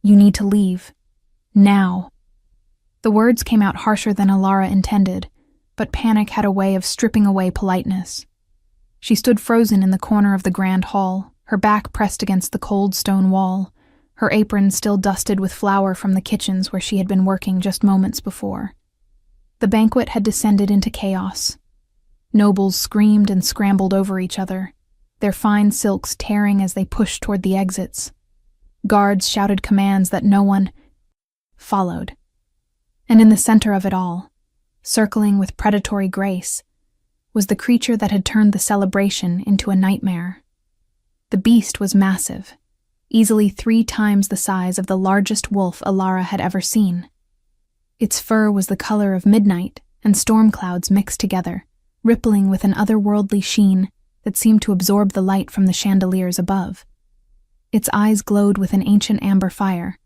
You need to leave. Now." The words came out harsher than Alara intended, but panic had a way of stripping away politeness. She stood frozen in the corner of the grand hall, her back pressed against the cold stone wall, her apron still dusted with flour from the kitchens where she had been working just moments before. The banquet had descended into chaos. Nobles screamed and scrambled over each other, their fine silks tearing as they pushed toward the exits. Guards shouted commands that no one followed. And in the center of it all, circling with predatory grace, was the creature that had turned the celebration into a nightmare. The beast was massive, easily 3 times the size of the largest wolf Alara had ever seen. Its fur was the color of midnight and storm clouds mixed together, rippling with an otherworldly sheen that seemed to absorb the light from the chandeliers above. Its eyes glowed with an ancient amber fire,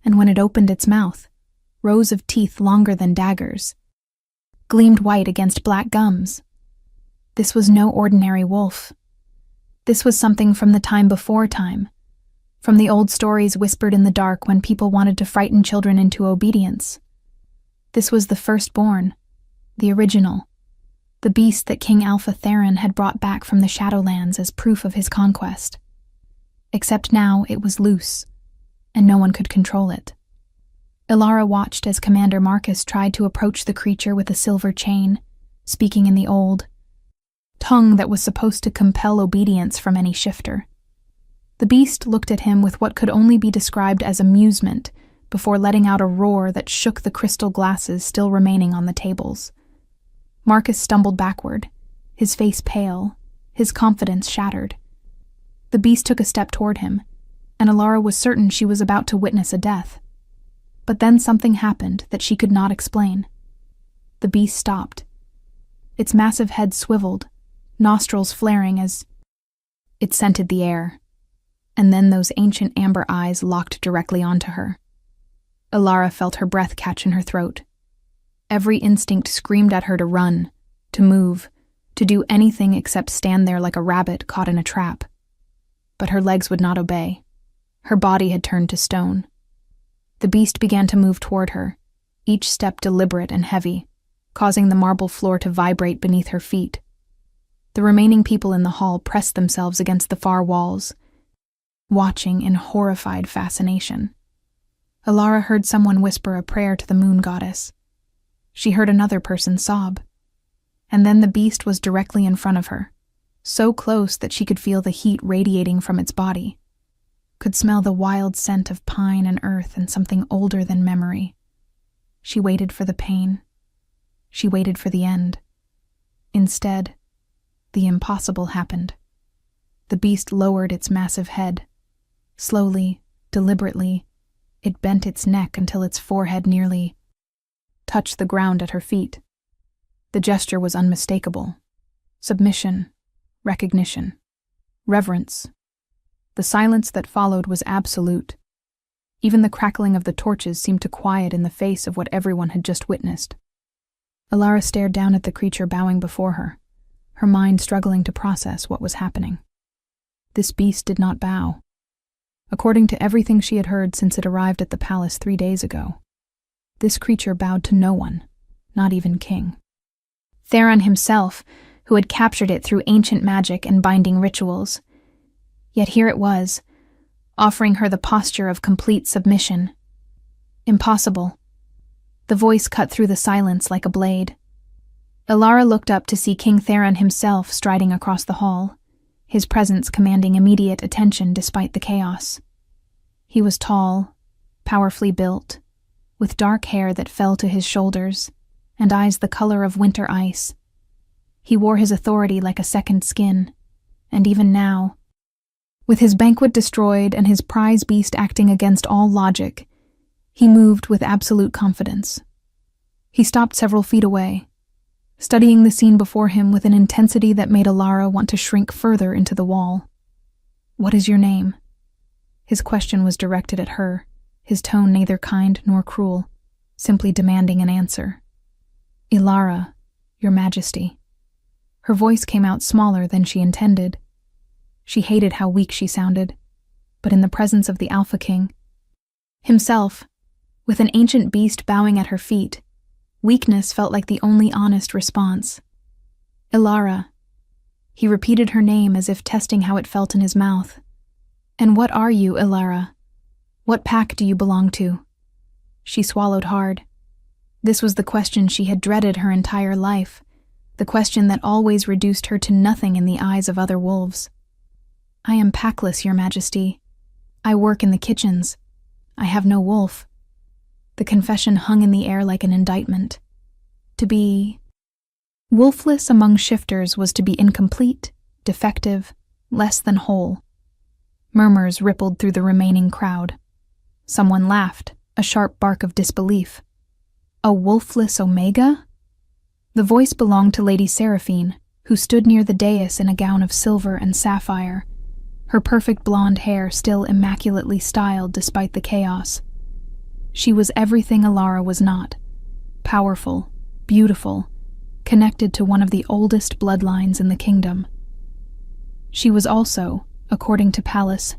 and when it opened its mouth, rows of teeth longer than daggers gleamed white against black gums. This was no ordinary wolf. This was something from the time before time, from the old stories whispered in the dark when people wanted to frighten children into obedience. This was the firstborn, the original, the beast that King Alpha Theron had brought back from the Shadowlands as proof of his conquest. Except now it was loose, and no one could control it. Alara watched as Commander Marcus tried to approach the creature with a silver chain, speaking in the old tongue that was supposed to compel obedience from any shifter. The beast looked at him with what could only be described as amusement before letting out a roar that shook the crystal glasses still remaining on the tables. Marcus stumbled backward, his face pale, his confidence shattered. The beast took a step toward him, and Alara was certain she was about to witness a death. But then something happened that she could not explain. The beast stopped. Its massive head swiveled, nostrils flaring as it scented the air, and then those ancient amber eyes locked directly onto her. Alara felt her breath catch in her throat. Every instinct screamed at her to run, to move, to do anything except stand there like a rabbit caught in a trap. But her legs would not obey. Her body had turned to stone. The beast began to move toward her, each step deliberate and heavy, causing the marble floor to vibrate beneath her feet. The remaining people in the hall pressed themselves against the far walls, watching in horrified fascination. Alara heard someone whisper a prayer to the moon goddess. She heard another person sob. And then the beast was directly in front of her, so close that she could feel the heat radiating from its body, could smell the wild scent of pine and earth and something older than memory. She waited for the pain. She waited for the end. Instead, the impossible happened. The beast lowered its massive head. Slowly, deliberately, it bent its neck until its forehead nearly touched the ground at her feet. The gesture was unmistakable. Submission, recognition, reverence. The silence that followed was absolute. Even the crackling of the torches seemed to quiet in the face of what everyone had just witnessed. Alara stared down at the creature bowing before her, her mind struggling to process what was happening. This beast did not bow. According to everything she had heard since it arrived at the palace 3 days ago, this creature bowed to no one, not even King Theron himself, who had captured it through ancient magic and binding rituals. Yet here it was, offering her the posture of complete submission. Impossible. The voice cut through the silence like a blade. Alara looked up to see King Theron himself striding across the hall, his presence commanding immediate attention despite the chaos. He was tall, powerfully built, with dark hair that fell to his shoulders, and eyes the color of winter ice. He wore his authority like a second skin, and even now, with his banquet destroyed and his prize beast acting against all logic, he moved with absolute confidence. He stopped several feet away, studying the scene before him with an intensity that made Alara want to shrink further into the wall. "What is your name?" His question was directed at her, his tone neither kind nor cruel, simply demanding an answer. "Ilara, Your Majesty." Her voice came out smaller than she intended. She hated how weak she sounded, but in the presence of the Alpha King, Himself, with an ancient beast bowing at her feet, weakness felt like the only honest response. Ilara. He repeated her name as if testing how it felt in his mouth. And what are you, Ilara? What pack do you belong to? She swallowed hard. This was the question she had dreaded her entire life, the question that always reduced her to nothing in the eyes of other wolves. I am packless, Your Majesty. I work in the kitchens. I have no wolf. The confession hung in the air like an indictment. To be wolfless among shifters was to be incomplete, defective, less than whole. Murmurs rippled through the remaining crowd. Someone laughed, a sharp bark of disbelief. A wolfless Omega? The voice belonged to Lady Seraphine, who stood near the dais in a gown of silver and sapphire, her perfect blonde hair still immaculately styled despite the chaos. She was everything Ilara was not: powerful, beautiful, connected to one of the oldest bloodlines in the kingdom. She was also, according to Pallas,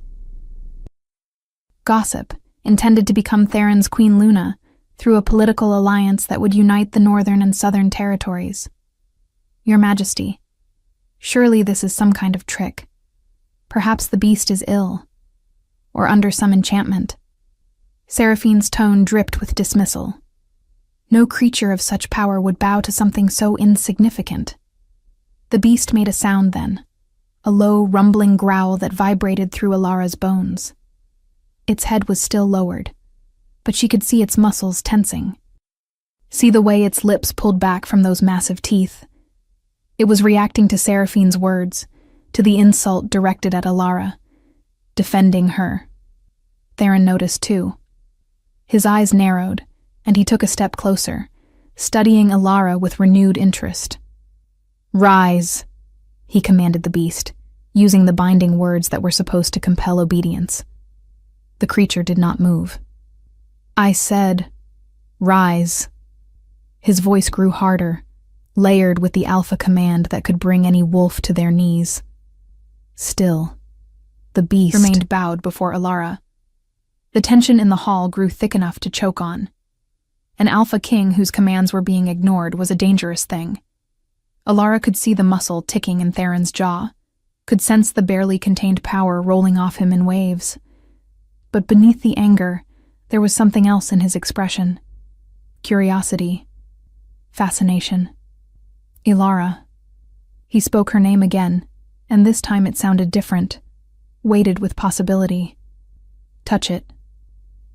gossip, intended to become Theron's Queen Luna through a political alliance that would unite the northern and southern territories. Your Majesty, surely this is some kind of trick. Perhaps the beast is ill, or under some enchantment. Seraphine's tone dripped with dismissal. No creature of such power would bow to something so insignificant. The beast made a sound then, a low, rumbling growl that vibrated through Ilara's bones. Its head was still lowered, but she could see its muscles tensing. See the way its lips pulled back from those massive teeth. It was reacting to Seraphine's words, to the insult directed at Ilara, defending her. Theron noticed too. His eyes narrowed, and he took a step closer, studying Ilara with renewed interest. "Rise," he commanded the beast, using the binding words that were supposed to compel obedience. The creature did not move. "I said, rise." His voice grew harder, layered with the alpha command that could bring any wolf to their knees. Still, the beast remained bowed before Ilara. The tension in the hall grew thick enough to choke on. An alpha king whose commands were being ignored was a dangerous thing. Ilara could see the muscle ticking in Theron's jaw, could sense the barely contained power rolling off him in waves. But beneath the anger, there was something else in his expression. Curiosity. Fascination. Ilara. He spoke her name again, and this time it sounded different, weighted with possibility. "Touch it.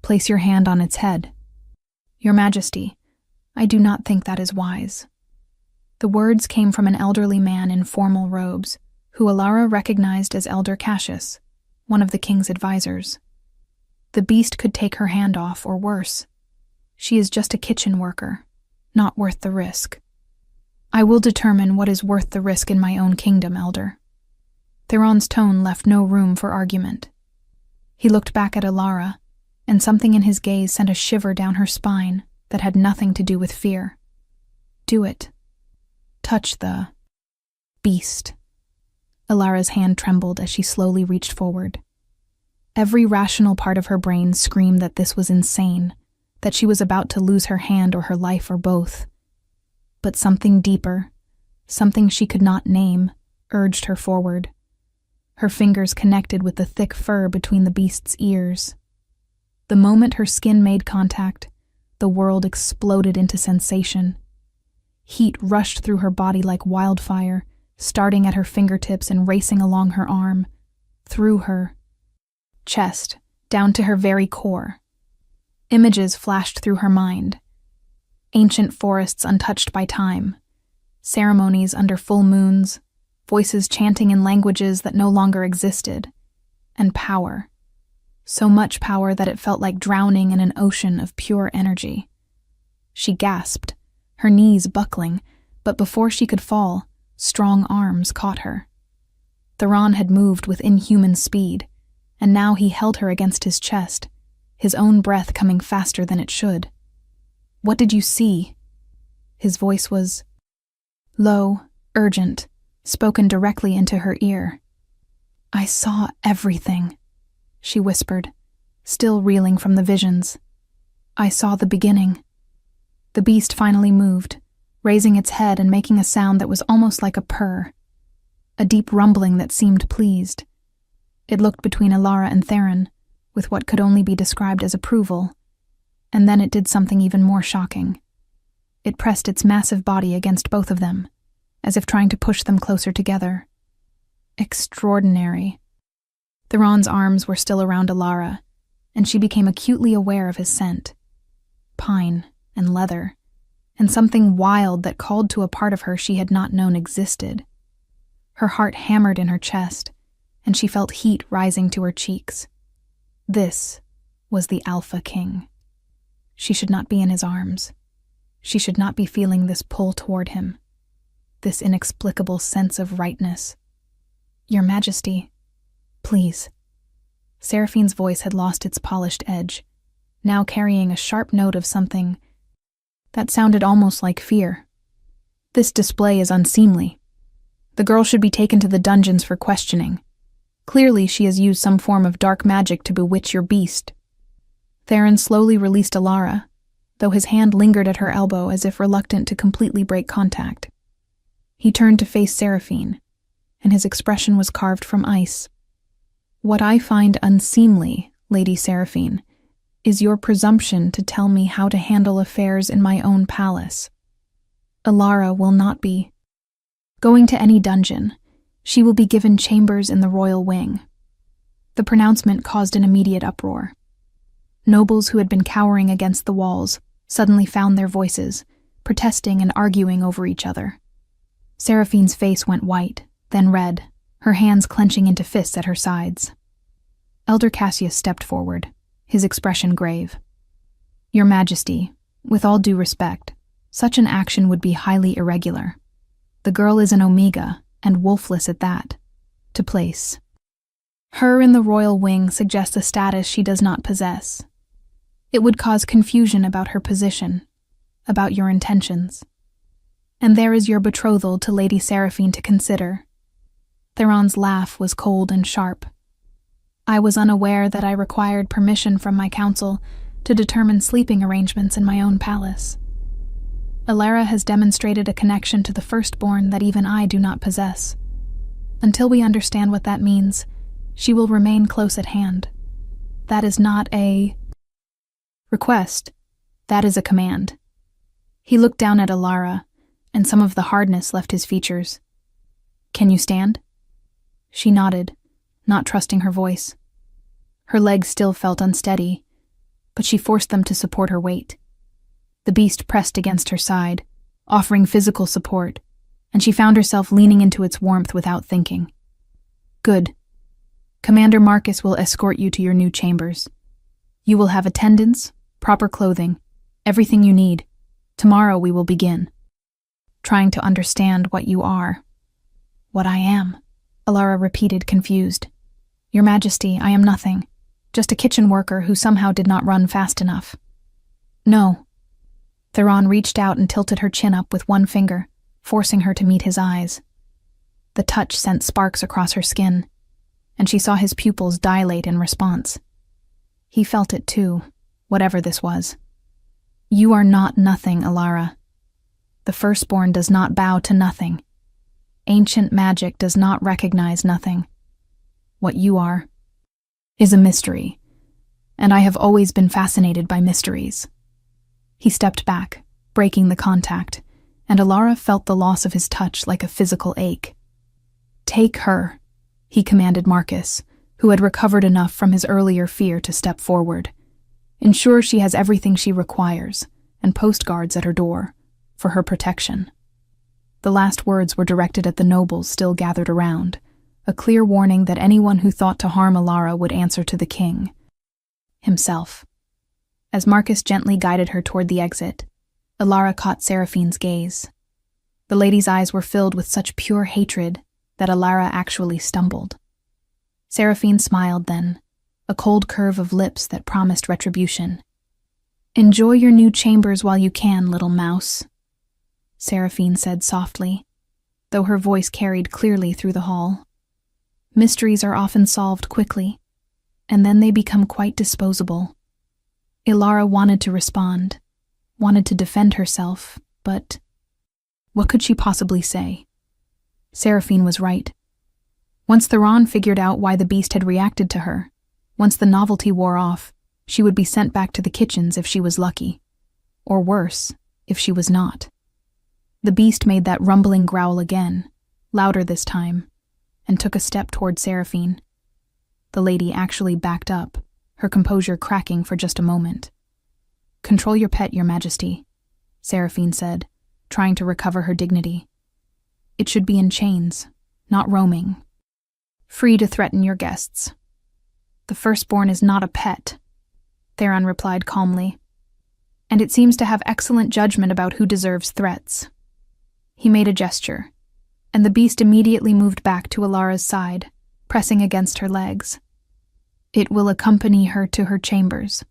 Place your hand on its head." "Your Majesty, I do not think that is wise." The words came from an elderly man in formal robes, who Ilara recognized as Elder Cassius, one of the king's advisors. The beast could take her hand off, or worse. She is just a kitchen worker, not worth the risk. "I will determine what is worth the risk in my own kingdom, Elder." Theron's tone left no room for argument. He looked back at Ilara, and something in his gaze sent a shiver down her spine that had nothing to do with fear. "Do it. Touch the beast." Ilara's hand trembled as she slowly reached forward. Every rational part of her brain screamed that this was insane, that she was about to lose her hand or her life or both. But something deeper, something she could not name, urged her forward. Her fingers connected with the thick fur between the beast's ears. The moment her skin made contact, the world exploded into sensation. Heat rushed through her body like wildfire, starting at her fingertips and racing along her arm, through her chest, down to her very core. Images flashed through her mind. Ancient forests untouched by time, ceremonies under full moons, voices chanting in languages that no longer existed, and power. So much power that it felt like drowning in an ocean of pure energy. She gasped, her knees buckling, but before she could fall, strong arms caught her. Theron had moved with inhuman speed, and now he held her against his chest, his own breath coming faster than it should. "What did you see?" His voice was low, urgent, spoken directly into her ear. "I saw everything," she whispered, still reeling from the visions. I saw the beginning. The beast finally moved, raising its head and making a sound that was almost like a purr, a deep rumbling that seemed pleased. It looked between Alara and Theron, with what could only be described as approval, and then it did something even more shocking. It pressed its massive body against both of them, as if trying to push them closer together. Extraordinary. Theron's arms were still around Alara, and she became acutely aware of his scent. Pine and leather, and something wild that called to a part of her she had not known existed. Her heart hammered in her chest, and she felt heat rising to her cheeks. This was the Alpha King. She should not be in his arms. She should not be feeling this pull toward him, this inexplicable sense of rightness. Your Majesty, please. Seraphine's voice had lost its polished edge, now carrying a sharp note of something that sounded almost like fear. This display is unseemly. The girl should be taken to the dungeons for questioning. Clearly she has used some form of dark magic to bewitch your beast. Theron slowly released Alara, though his hand lingered at her elbow as if reluctant to completely break contact. He turned to face Seraphine, and his expression was carved from ice. What I find unseemly, Lady Seraphine, is your presumption to tell me how to handle affairs in my own palace. Alara will not be going to any dungeon. She will be given chambers in the royal wing. The pronouncement caused an immediate uproar. Nobles who had been cowering against the walls suddenly found their voices, protesting and arguing over each other. Seraphine's face went white, then red, her hands clenching into fists at her sides. Elder Cassius stepped forward, his expression grave. Your Majesty, with all due respect, such an action would be highly irregular. The girl is an Omega, and wolfless at that. To place her in the royal wing suggests a status she does not possess. It would cause confusion about her position, about your intentions. And there is your betrothal to Lady Seraphine to consider. Theron's laugh was cold and sharp. I was unaware that I required permission from my council to determine sleeping arrangements in my own palace. Alara has demonstrated a connection to the firstborn that even I do not possess. Until we understand what that means, she will remain close at hand. That is not a request. That is a command. He looked down at Alara, and some of the hardness left his features. Can you stand? She nodded, not trusting her voice. Her legs still felt unsteady, but she forced them to support her weight. The beast pressed against her side, offering physical support, and she found herself leaning into its warmth without thinking. Good. Commander Marcus will escort you to your new chambers. You will have attendants, proper clothing, everything you need. Tomorrow we will begin. Trying to understand what you are. What I am, Alara repeated, confused. Your Majesty, I am nothing. Just a kitchen worker who somehow did not run fast enough. No. Theron reached out and tilted her chin up with one finger, forcing her to meet his eyes. The touch sent sparks across her skin, and she saw his pupils dilate in response. He felt it too, whatever this was. You are not nothing, Alara. The firstborn does not bow to nothing. Ancient magic does not recognize nothing. What you are is a mystery, and I have always been fascinated by mysteries. He stepped back, breaking the contact, and Alara felt the loss of his touch like a physical ache. Take her, he commanded Marcus, who had recovered enough from his earlier fear to step forward. Ensure she has everything she requires, and post guards at her door, for her protection. The last words were directed at the nobles still gathered around, a clear warning that anyone who thought to harm Alara would answer to the king himself. As Marcus gently guided her toward the exit, Alara caught Seraphine's gaze. The lady's eyes were filled with such pure hatred that Alara actually stumbled. Seraphine smiled then, a cold curve of lips that promised retribution. Enjoy your new chambers while you can, little mouse, Seraphine said softly, though her voice carried clearly through the hall. Mysteries are often solved quickly. and then they become quite disposable. Ilara wanted to respond, wanted to defend herself, but what could she possibly say? Seraphine was right. Once Theron figured out why the beast had reacted to her, once the novelty wore off, she would be sent back to the kitchens if she was lucky. Or worse, if she was not. The beast made that rumbling growl again, louder this time, and took a step toward Seraphine. The lady actually backed up, her composure cracking for just a moment. "Control your pet, Your Majesty," Seraphine said, trying to recover her dignity. "It should be in chains, not roaming. Free to threaten your guests." "The firstborn is not a pet," Theron replied calmly. "And it seems to have excellent judgment about who deserves threats." He made a gesture, and the beast immediately moved back to Ilara's side, pressing against her legs. "It will accompany her to her chambers.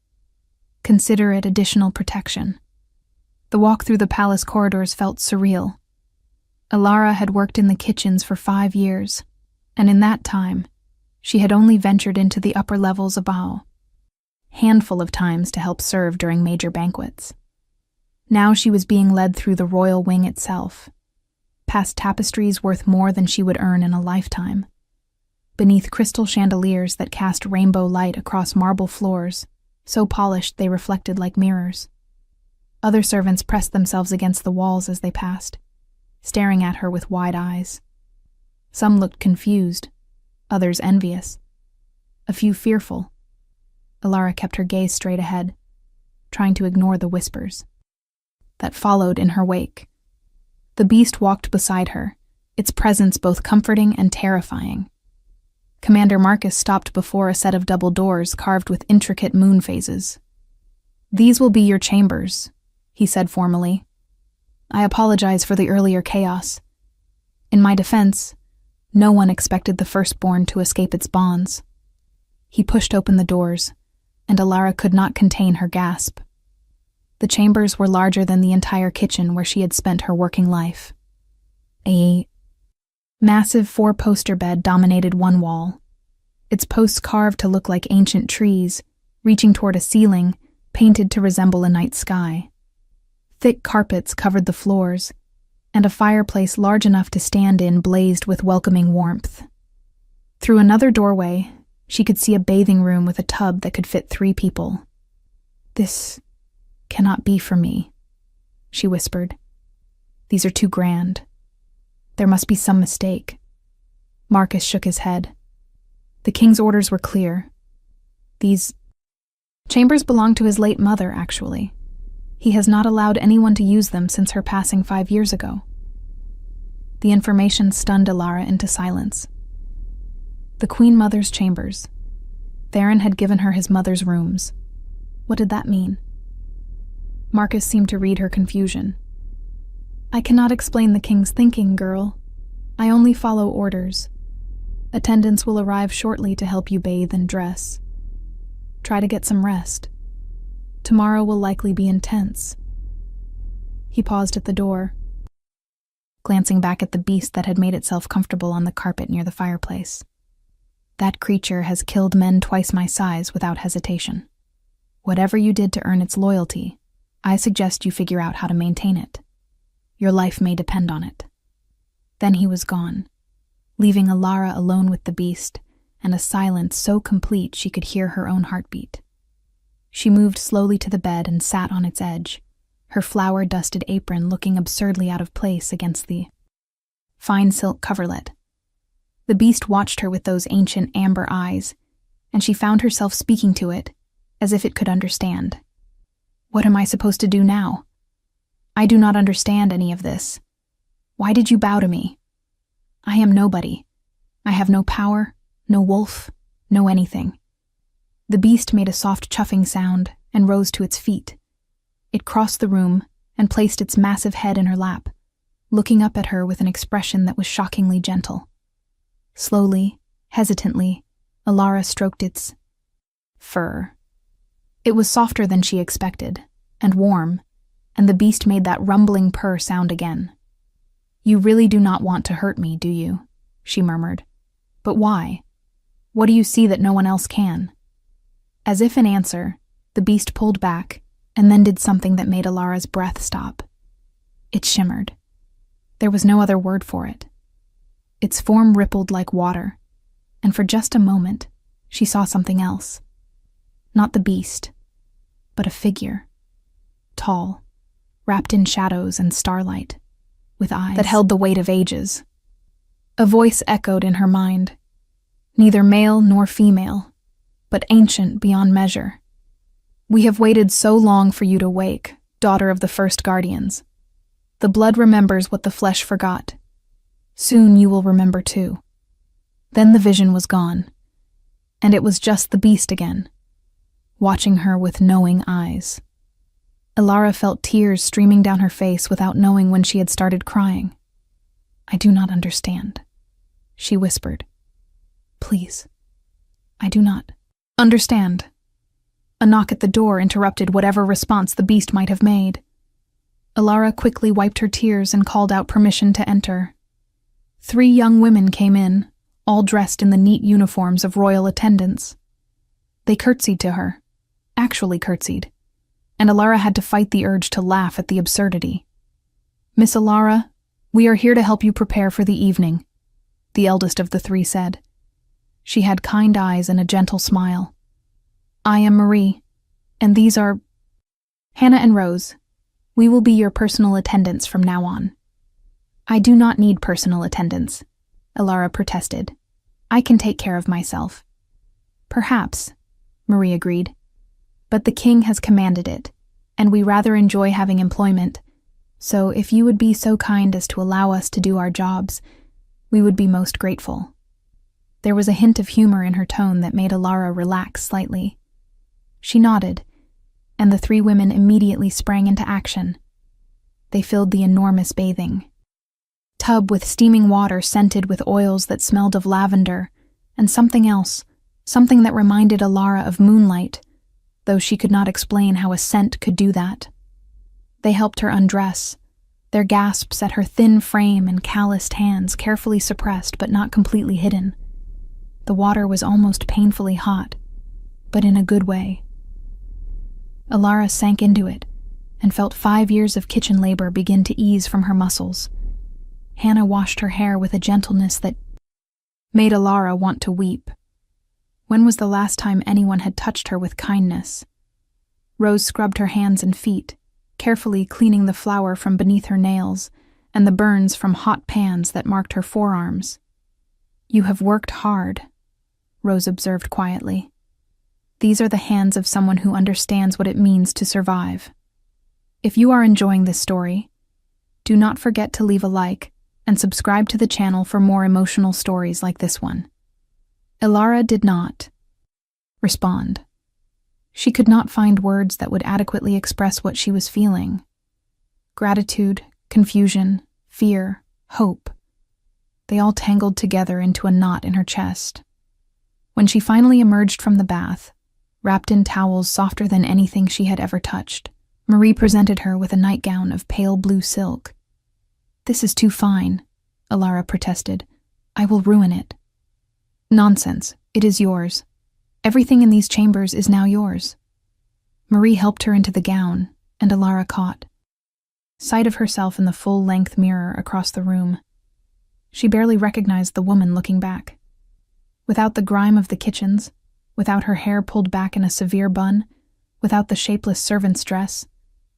Consider it additional protection." The walk through the palace corridors felt surreal. Ilara had worked in the kitchens for 5 years, and in that time, she had only ventured into the upper levels above, handful of times to help serve during major banquets. Now she was being led through the royal wing itself, past tapestries worth more than she would earn in a lifetime, beneath crystal chandeliers that cast rainbow light across marble floors, so polished they reflected like mirrors. Other servants pressed themselves against the walls as they passed, staring at her with wide eyes. Some looked confused, others envious, a few fearful. Ilara kept her gaze straight ahead, trying to ignore the whispers that followed in her wake. The beast walked beside her, its presence both comforting and terrifying. Commander Marcus stopped before a set of double doors carved with intricate moon phases. "These will be your chambers," he said formally. "I apologize for the earlier chaos. In my defense, no one expected the firstborn to escape its bonds." He pushed open the doors, and Ilara could not contain her gasp. The chambers were larger than the entire kitchen where she had spent her working life. A massive 4-poster bed dominated one wall, its posts carved to look like ancient trees, reaching toward a ceiling painted to resemble a night sky. Thick carpets covered the floors, and a fireplace large enough to stand in blazed with welcoming warmth. Through another doorway, she could see a bathing room with a tub that could fit 3 people. "This cannot be for me," she whispered. "These are too grand. There must be some mistake." Marcus shook his head. The king's orders were clear. These chambers belonged to his late mother, actually. He has not allowed anyone to use them since her passing 5 years ago. The information stunned Ilara into silence. The Queen Mother's chambers. Theron had given her his mother's rooms. What did that mean? Marcus seemed to read her confusion. "I cannot explain the king's thinking, girl. I only follow orders. Attendants will arrive shortly to help you bathe and dress. Try to get some rest. Tomorrow will likely be intense." He paused at the door, glancing back at the beast that had made itself comfortable on the carpet near the fireplace. "That creature has killed men twice my size without hesitation. Whatever you did to earn its loyalty, I suggest you figure out how to maintain it. Your life may depend on it." Then he was gone, leaving Ilara alone with the beast, and a silence so complete she could hear her own heartbeat. She moved slowly to the bed and sat on its edge, her flower-dusted apron looking absurdly out of place against the fine silk coverlet. The beast watched her with those ancient amber eyes, and she found herself speaking to it, as if it could understand. "What am I supposed to do now? I do not understand any of this. Why did you bow to me? I am nobody. I have no power, no wolf, no anything." The beast made a soft chuffing sound and rose to its feet. It crossed the room and placed its massive head in her lap, looking up at her with an expression that was shockingly gentle. Slowly, hesitantly, Ilara stroked its fur. It was softer than she expected, and warm, and the beast made that rumbling purr sound again. "You really do not want to hurt me, do you?" she murmured. "But why? What do you see that no one else can?" As if in answer, the beast pulled back and then did something that made Alara's breath stop. It shimmered. There was no other word for it. Its form rippled like water, and for just a moment, she saw something else. Not the beast, but a figure. Tall, wrapped in shadows and starlight, with eyes that held the weight of ages. A voice echoed in her mind, neither male nor female, but ancient beyond measure. "We have waited so long for you to wake, daughter of the first guardians. The blood remembers what the flesh forgot. Soon you will remember too." Then the vision was gone, and it was just the beast again, watching her with knowing eyes. Alara felt tears streaming down her face without knowing when she had started crying. "I do not understand," she whispered. "Please, I do not understand." A knock at the door interrupted whatever response the beast might have made. Alara quickly wiped her tears and called out permission to enter. 3 young women came in, all dressed in the neat uniforms of royal attendants. They curtsied to her, actually curtsied, and Alara had to fight the urge to laugh at the absurdity. "Miss Alara, we are here to help you prepare for the evening," the eldest of the 3 said. She had kind eyes and a gentle smile. "I am Marie, and these are Hannah and Rose. We will be your personal attendants from now on." "I do not need personal attendants," Alara protested. "I can take care of myself." "Perhaps," Marie agreed, "but the king has commanded it, and we rather enjoy having employment, so if you would be so kind as to allow us to do our jobs, we would be most grateful." There was a hint of humor in her tone that made Alara relax slightly. She nodded, and the 3 women immediately sprang into action. They filled the enormous bathing tub with steaming water scented with oils that smelled of lavender, and something else, something that reminded Alara of moonlight, though she could not explain how a scent could do that. They helped her undress, their gasps at her thin frame and calloused hands carefully suppressed but not completely hidden. The water was almost painfully hot, but in a good way. Alara sank into it and felt 5 years of kitchen labor begin to ease from her muscles. Hannah washed her hair with a gentleness that made Alara want to weep. When was the last time anyone had touched her with kindness? Rose scrubbed her hands and feet, carefully cleaning the flour from beneath her nails and the burns from hot pans that marked her forearms. "You have worked hard," Rose observed quietly. "These are the hands of someone who understands what it means to survive." If you are enjoying this story, do not forget to leave a like and subscribe to the channel for more emotional stories like this one. Alara did not respond. She could not find words that would adequately express what she was feeling. Gratitude, confusion, fear, hope. They all tangled together into a knot in her chest. When she finally emerged from the bath, wrapped in towels softer than anything she had ever touched, Marie presented her with a nightgown of pale blue silk. "This is too fine," Alara protested. "I will ruin it." "Nonsense, it is yours. Everything in these chambers is now yours." Marie helped her into the gown, and Alara caught sight of herself in the full-length mirror across the room. She barely recognized the woman looking back. Without the grime of the kitchens, without her hair pulled back in a severe bun, without the shapeless servant's dress,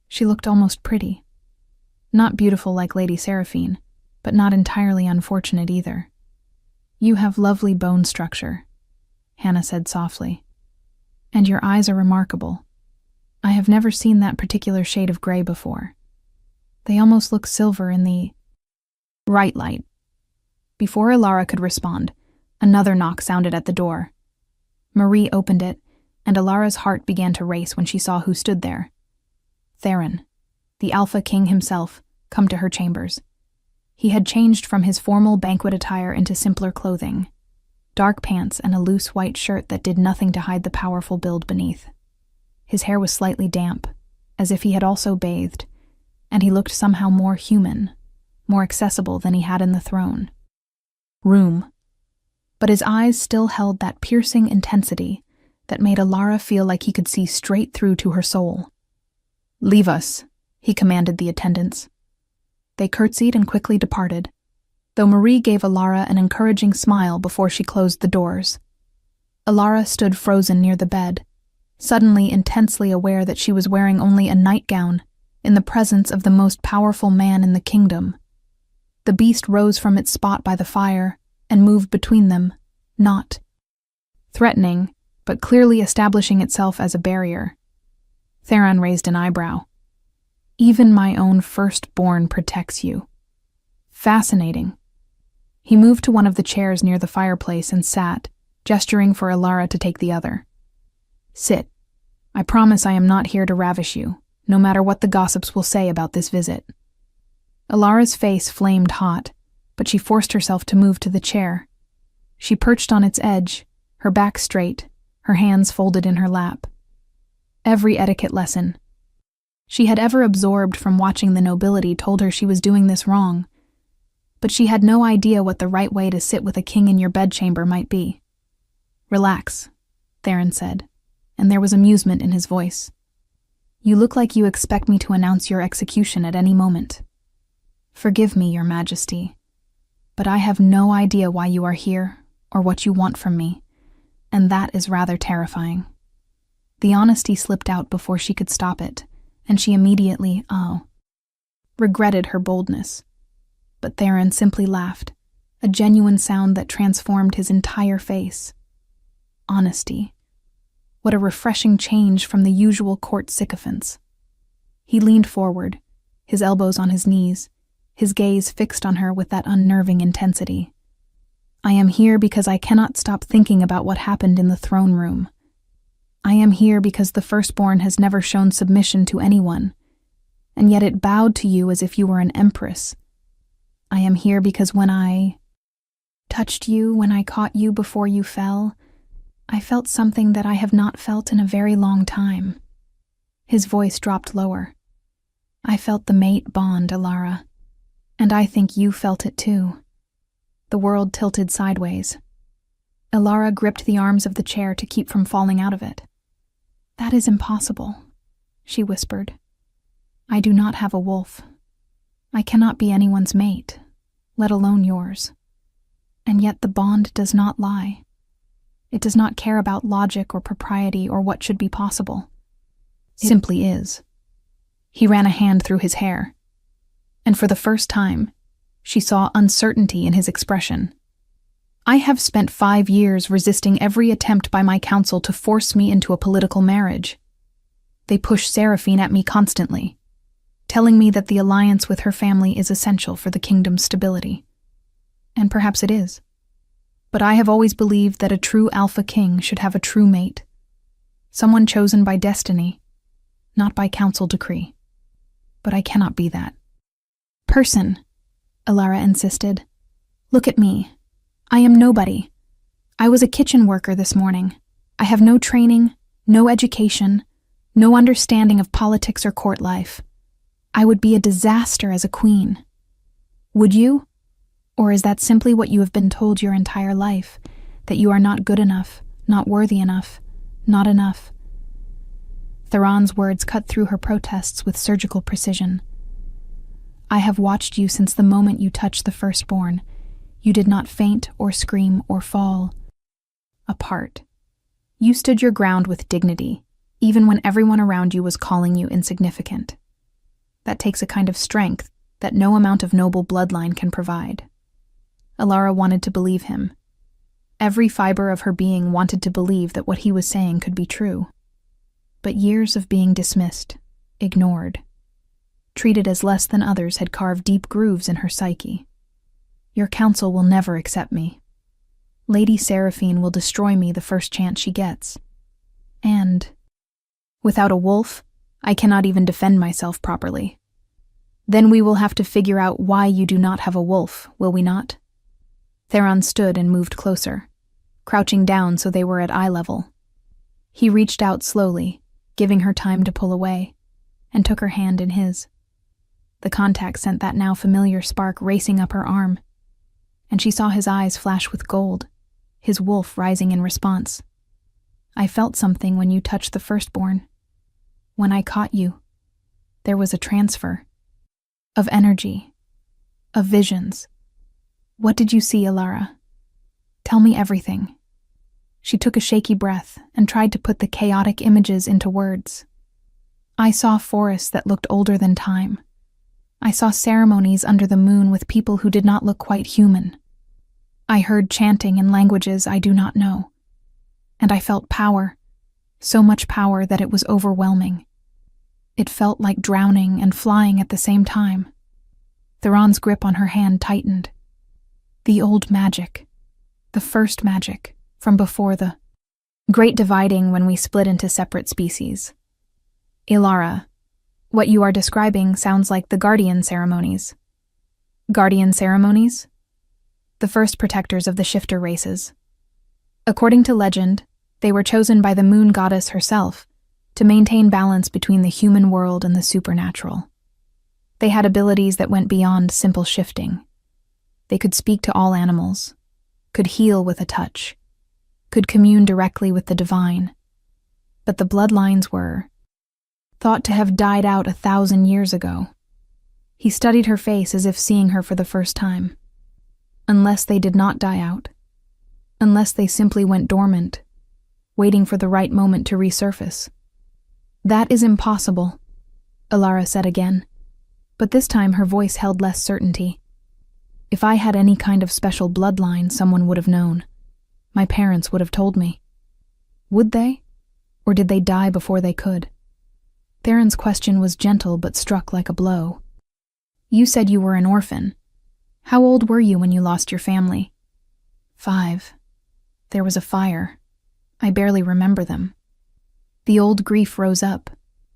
she looked almost pretty. Not beautiful like Lady Seraphine, but not entirely unfortunate either. "You have lovely bone structure," Hannah said softly. "And your eyes are remarkable. I have never seen that particular shade of gray before. They almost look silver in the right light." Before Alara could respond, another knock sounded at the door. Marie opened it, and Alara's heart began to race when she saw who stood there. Theron, the Alpha King himself, come to her chambers. He had changed from his formal banquet attire into simpler clothing, dark pants and a loose white shirt that did nothing to hide the powerful build beneath. His hair was slightly damp, as if he had also bathed, and he looked somehow more human, more accessible than he had in the throne room. But his eyes still held that piercing intensity that made Alara feel like he could see straight through to her soul. "Leave us," he commanded the attendants. They curtsied and quickly departed, though Marie gave Alara an encouraging smile before she closed the doors. Alara stood frozen near the bed, suddenly intensely aware that she was wearing only a nightgown in the presence of the most powerful man in the kingdom. The beast rose from its spot by the fire and moved between them, not threatening, but clearly establishing itself as a barrier. Theron raised an eyebrow. "Even my own firstborn protects you. Fascinating." He moved to one of the chairs near the fireplace and sat, gesturing for Alara to take the other. "Sit. I promise I am not here to ravish you, no matter what the gossips will say about this visit." Alara's face flamed hot, but she forced herself to move to the chair. She perched on its edge, her back straight, her hands folded in her lap. Every etiquette lesson she had ever absorbed from watching the nobility told her she was doing this wrong, but she had no idea what the right way to sit with a king in your bedchamber might be. "Relax," Theron said, and there was amusement in his voice. "You look like you expect me to announce your execution at any moment. Forgive me, Your Majesty, but I have no idea why you are here or what you want from me, and that is rather terrifying." The honesty slipped out before she could stop it, and she immediately, regretted her boldness. But Theron simply laughed, a genuine sound that transformed his entire face. Honesty. What a refreshing change from the usual court sycophants. He leaned forward, his elbows on his knees, his gaze fixed on her with that unnerving intensity. "I am here because I cannot stop thinking about what happened in the throne room. I am here because the firstborn has never shown submission to anyone, and yet it bowed to you as if you were an empress. I am here because when I touched you, when I caught you before you fell, I felt something that I have not felt in a very long time." His voice dropped lower. "I felt the mate bond, Alara, and I think you felt it too." The world tilted sideways. Alara gripped the arms of the chair to keep from falling out of it. "That is impossible," she whispered. "I do not have a wolf. I cannot be anyone's mate, let alone yours. And yet the bond does not lie. It does not care about logic or propriety or what should be possible. It simply is." He ran a hand through his hair, and for the first time, she saw uncertainty in his expression. "I have spent 5 years resisting every attempt by my council to force me into a political marriage. They push Seraphine at me constantly, telling me that the alliance with her family is essential for the kingdom's stability. And perhaps it is. But I have always believed that a true alpha king should have a true mate, someone chosen by destiny, not by council decree. But I cannot be that person," Alara insisted. "Look at me. I am nobody. I was a kitchen worker this morning. I have no training, no education, no understanding of politics or court life. I would be a disaster as a queen. Would you? Or is that simply what you have been told your entire life, that you are not good enough, not worthy enough, not enough?" Theron's words cut through her protests with surgical precision. "I have watched you since the moment you touched the firstborn. You did not faint or scream or fall apart. You stood your ground with dignity, even when everyone around you was calling you insignificant. That takes a kind of strength that no amount of noble bloodline can provide." Alara wanted to believe him. Every fiber of her being wanted to believe that what he was saying could be true. But years of being dismissed, ignored, treated as less than others had carved deep grooves in her psyche. "Your council will never accept me. Lady Seraphine will destroy me the first chance she gets. And without a wolf, I cannot even defend myself properly. Then we will have to figure out why you do not have a wolf, will we not?" Theron stood and moved closer, crouching down so they were at eye level. He reached out slowly, giving her time to pull away, and took her hand in his. The contact sent that now familiar spark racing up her arm, and she saw his eyes flash with gold, his wolf rising in response. I felt something when you touched the firstborn. When I caught you, there was a transfer. Of energy. Of visions. What did you see, Alara? Tell me everything." She took a shaky breath and tried to put the chaotic images into words. "I saw forests that looked older than time. I saw ceremonies under the moon with people who did not look quite human. I heard chanting in languages I do not know. And I felt power, so much power that it was overwhelming. It felt like drowning and flying at the same time." Theron's grip on her hand tightened. The old magic. The first magic, from before the great dividing when we split into separate species. "Ilara, what you are describing sounds like the guardian ceremonies." "Guardian ceremonies?" "The first protectors of the shifter races. According to legend, they were chosen by the moon goddess herself to maintain balance between the human world and the supernatural. They had abilities that went beyond simple shifting. They could speak to all animals, could heal with a touch, could commune directly with the divine. But the bloodlines were thought to have died out 1,000 years ago. He studied her face as if seeing her for the first time. Unless they did not die out. Unless they simply went dormant, waiting for the right moment to resurface. "That is impossible," Alara said again, but this time her voice held less certainty. "If I had any kind of special bloodline, someone would have known. My parents would have told me." "Would they? Or did they die before they could?" Theron's question was gentle but struck like a blow. "You said you were an orphan. How old were you when you lost your family?" 5. There was a fire. I barely remember them." The old grief rose up,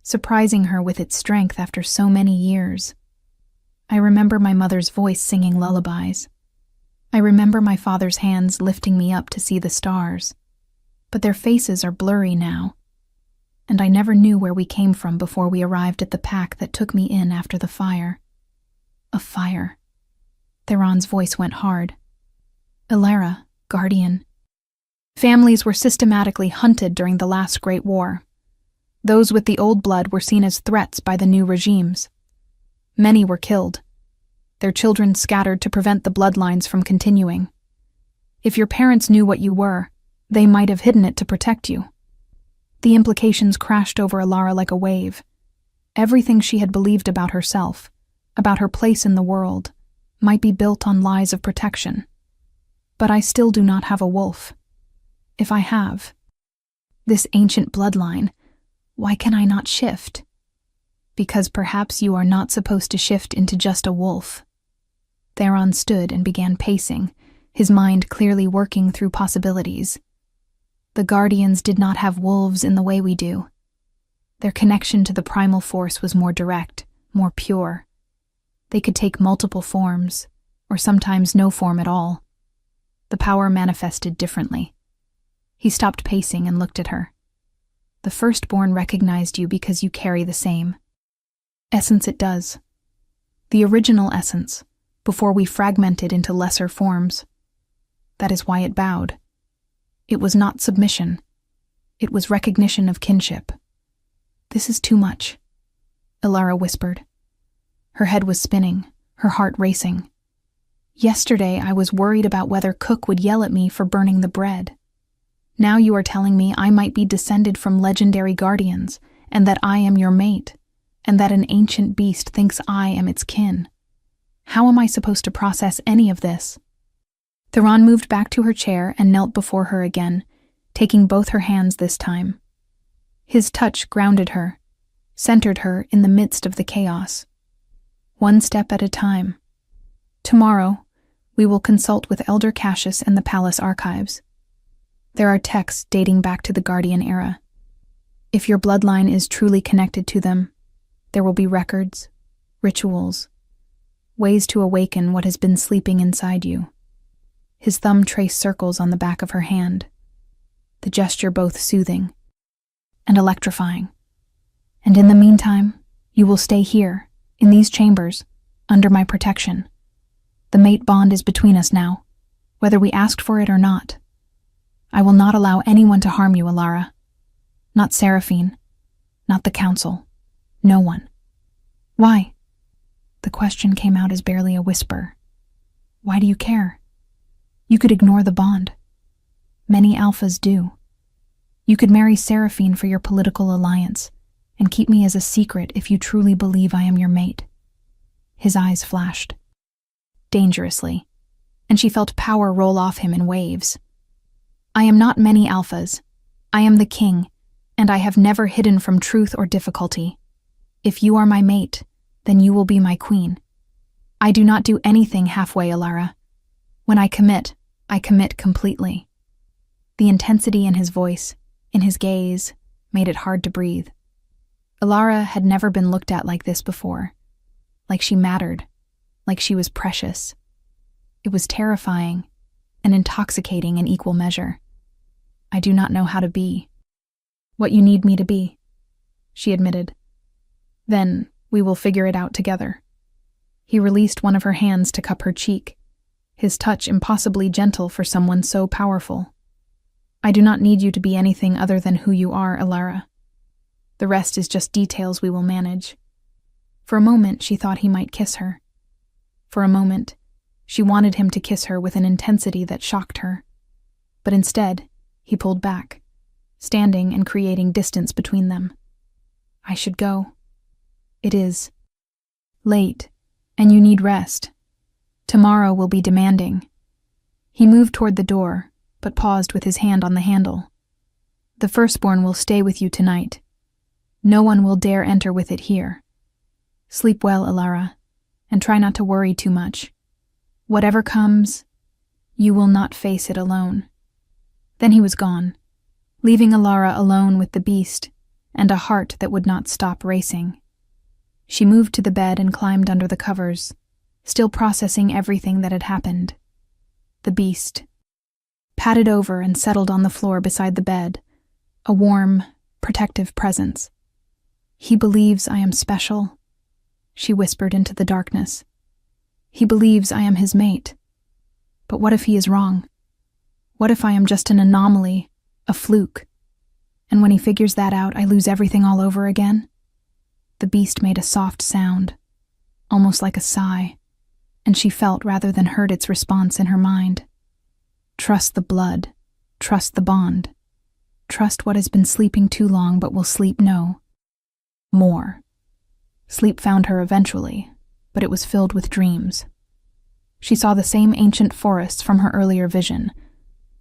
surprising her with its strength after so many years. "I remember my mother's voice singing lullabies. I remember my father's hands lifting me up to see the stars. But their faces are blurry now. And I never knew where we came from before we arrived at the pack that took me in after the fire." "A fire." Theron's voice went hard. "Ilara, guardian. Families were systematically hunted during the last Great War. Those with the old blood were seen as threats by the new regimes. Many were killed. Their children scattered to prevent the bloodlines from continuing. If your parents knew what you were, they might have hidden it to protect you." The implications crashed over Alara like a wave. Everything she had believed about herself, about her place in the world, might be built on lies of protection. "But I still do not have a wolf. If I have this ancient bloodline, why can I not shift?" "Because perhaps you are not supposed to shift into just a wolf." Theron stood and began pacing, his mind clearly working through possibilities. "The Guardians did not have wolves in the way we do. Their connection to the primal force was more direct, more pure. They could take multiple forms, or sometimes no form at all. The power manifested differently." He stopped pacing and looked at her. "The firstborn recognized you because you carry the same essence it does. The original essence, before we fragmented into lesser forms. That is why it bowed. It was not submission. It was recognition of kinship." "This is too much," Ilara whispered. Her head was spinning, her heart racing. "Yesterday I was worried about whether Cook would yell at me for burning the bread. Now you are telling me I might be descended from legendary guardians, and that I am your mate, and that an ancient beast thinks I am its kin. How am I supposed to process any of this?" Theron moved back to her chair and knelt before her again, taking both her hands this time. His touch grounded her, centered her in the midst of the chaos. "One step at a time. Tomorrow, we will consult with Elder Cassius and the palace archives. There are texts dating back to the Guardian era. If your bloodline is truly connected to them, there will be records, rituals, ways to awaken what has been sleeping inside you." His thumb traced circles on the back of her hand, the gesture both soothing and electrifying. "And in the meantime, you will stay here, in these chambers, under my protection. The mate bond is between us now, whether we asked for it or not. I will not allow anyone to harm you, Alara. Not Seraphine. Not the council. No one. Why? The question came out as barely a whisper. Why do you care? You could ignore the bond. Many alphas do. You could marry Seraphine for your political alliance and keep me as a secret if you truly believe I am your mate. His eyes flashed. Dangerously, and she felt power roll off him in waves. I am not many alphas. I am the king, and I have never hidden from truth or difficulty. If you are my mate, then you will be my queen. I do not do anything halfway, Alara. When I commit completely. The intensity in his voice, in his gaze, made it hard to breathe. Alara had never been looked at like this before. Like she mattered. Like she was precious. It was terrifying and intoxicating in equal measure. I do not know how to be what you need me to be, she admitted. Then we will figure it out together. He released one of her hands to cup her cheek, his touch impossibly gentle for someone so powerful. I do not need you to be anything other than who you are, Alara. The rest is just details we will manage. For a moment, she thought he might kiss her. For a moment, she wanted him to kiss her with an intensity that shocked her. But instead, he pulled back, standing and creating distance between them. I should go. It is late, and you need rest. Tomorrow will be demanding. He moved toward the door, but paused with his hand on the handle. The firstborn will stay with you tonight. No one will dare enter with it here. Sleep well, Alara, and try not to worry too much. Whatever comes, you will not face it alone. Then he was gone, leaving Alara alone with the beast and a heart that would not stop racing. She moved to the bed and climbed under the covers, still processing everything that had happened. The beast padded over and settled on the floor beside the bed, a warm, protective presence. He believes I am special, she whispered into the darkness. He believes I am his mate. But what if he is wrong? What if I am just an anomaly, a fluke? And when he figures that out, I lose everything all over again? The beast made a soft sound, almost like a sigh, and she felt rather than heard its response in her mind. Trust the blood. Trust the bond. Trust what has been sleeping too long but will sleep no more. Sleep found her eventually, but it was filled with dreams. She saw the same ancient forests from her earlier vision,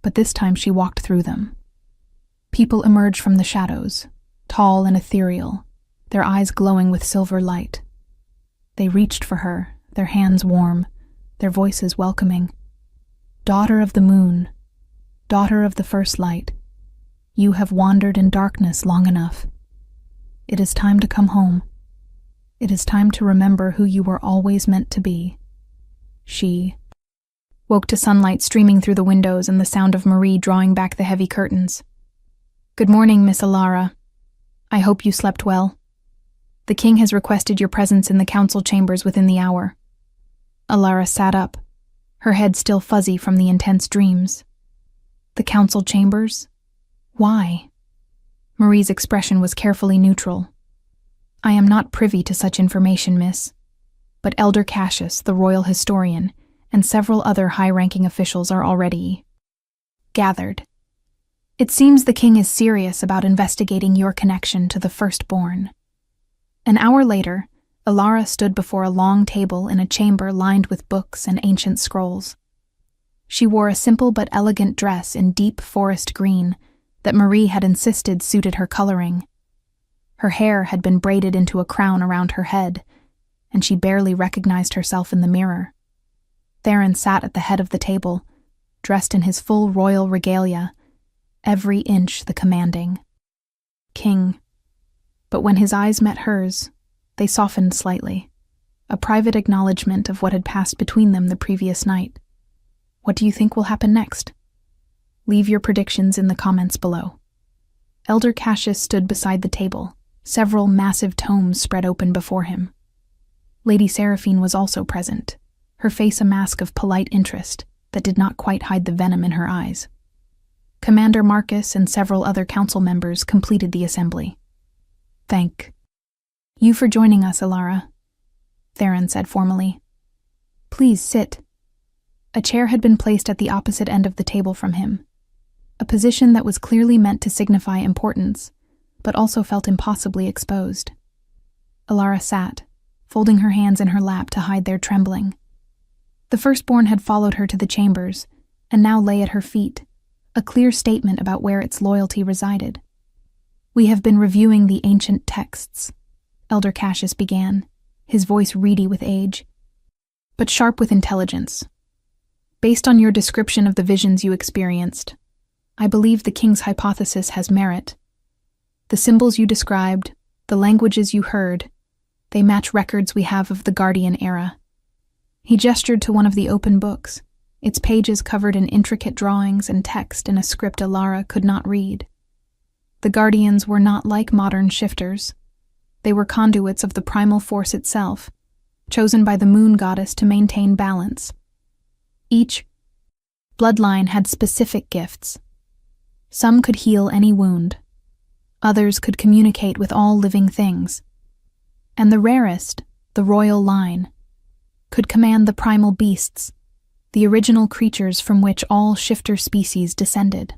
but this time she walked through them. People emerged from the shadows, tall and ethereal, their eyes glowing with silver light. They reached for her, their hands warm, their voices welcoming. Daughter of the moon, daughter of the first light, you have wandered in darkness long enough. It is time to come home. It is time to remember who you were always meant to be. She woke to sunlight streaming through the windows and the sound of Marie drawing back the heavy curtains. Good morning, Miss Alara. I hope you slept well. The king has requested your presence in the council chambers within the hour. Alara sat up, her head still fuzzy from the intense dreams. The council chambers? Why? Marie's expression was carefully neutral. I am not privy to such information, miss. But Elder Cassius, the royal historian, and several other high-ranking officials are already gathered. It seems the king is serious about investigating your connection to the firstborn. An hour later, Alara stood before a long table in a chamber lined with books and ancient scrolls. She wore a simple but elegant dress in deep forest green that Marie had insisted suited her coloring. Her hair had been braided into a crown around her head, and she barely recognized herself in the mirror. Theron sat at the head of the table, dressed in his full royal regalia, every inch the commanding king. But when his eyes met hers, they softened slightly, a private acknowledgement of what had passed between them the previous night. What do you think will happen next? Leave your predictions in the comments below. Elder Cassius stood beside the table, several massive tomes spread open before him. Lady Seraphine was also present, her face a mask of polite interest that did not quite hide the venom in her eyes. Commander Marcus and several other council members completed the assembly. "Thank you for joining us, Alara," Theron said formally. "Please sit." A chair had been placed at the opposite end of the table from him, a position that was clearly meant to signify importance, but also felt impossibly exposed. Alara sat, folding her hands in her lap to hide their trembling. The firstborn had followed her to the chambers, and now lay at her feet, a clear statement about where its loyalty resided. "We have been reviewing the ancient texts," Elder Cassius began, his voice reedy with age, but sharp with intelligence. "Based on your description of the visions you experienced, I believe the king's hypothesis has merit. The symbols you described, the languages you heard, they match records we have of the Guardian era." He gestured to one of the open books, its pages covered in intricate drawings and text in a script Alara could not read. The Guardians were not like modern shifters. They were conduits of the primal force itself, chosen by the moon goddess to maintain balance. Each bloodline had specific gifts. Some could heal any wound. Others could communicate with all living things. And the rarest, the royal line, could command the primal beasts, the original creatures from which all shifter species descended.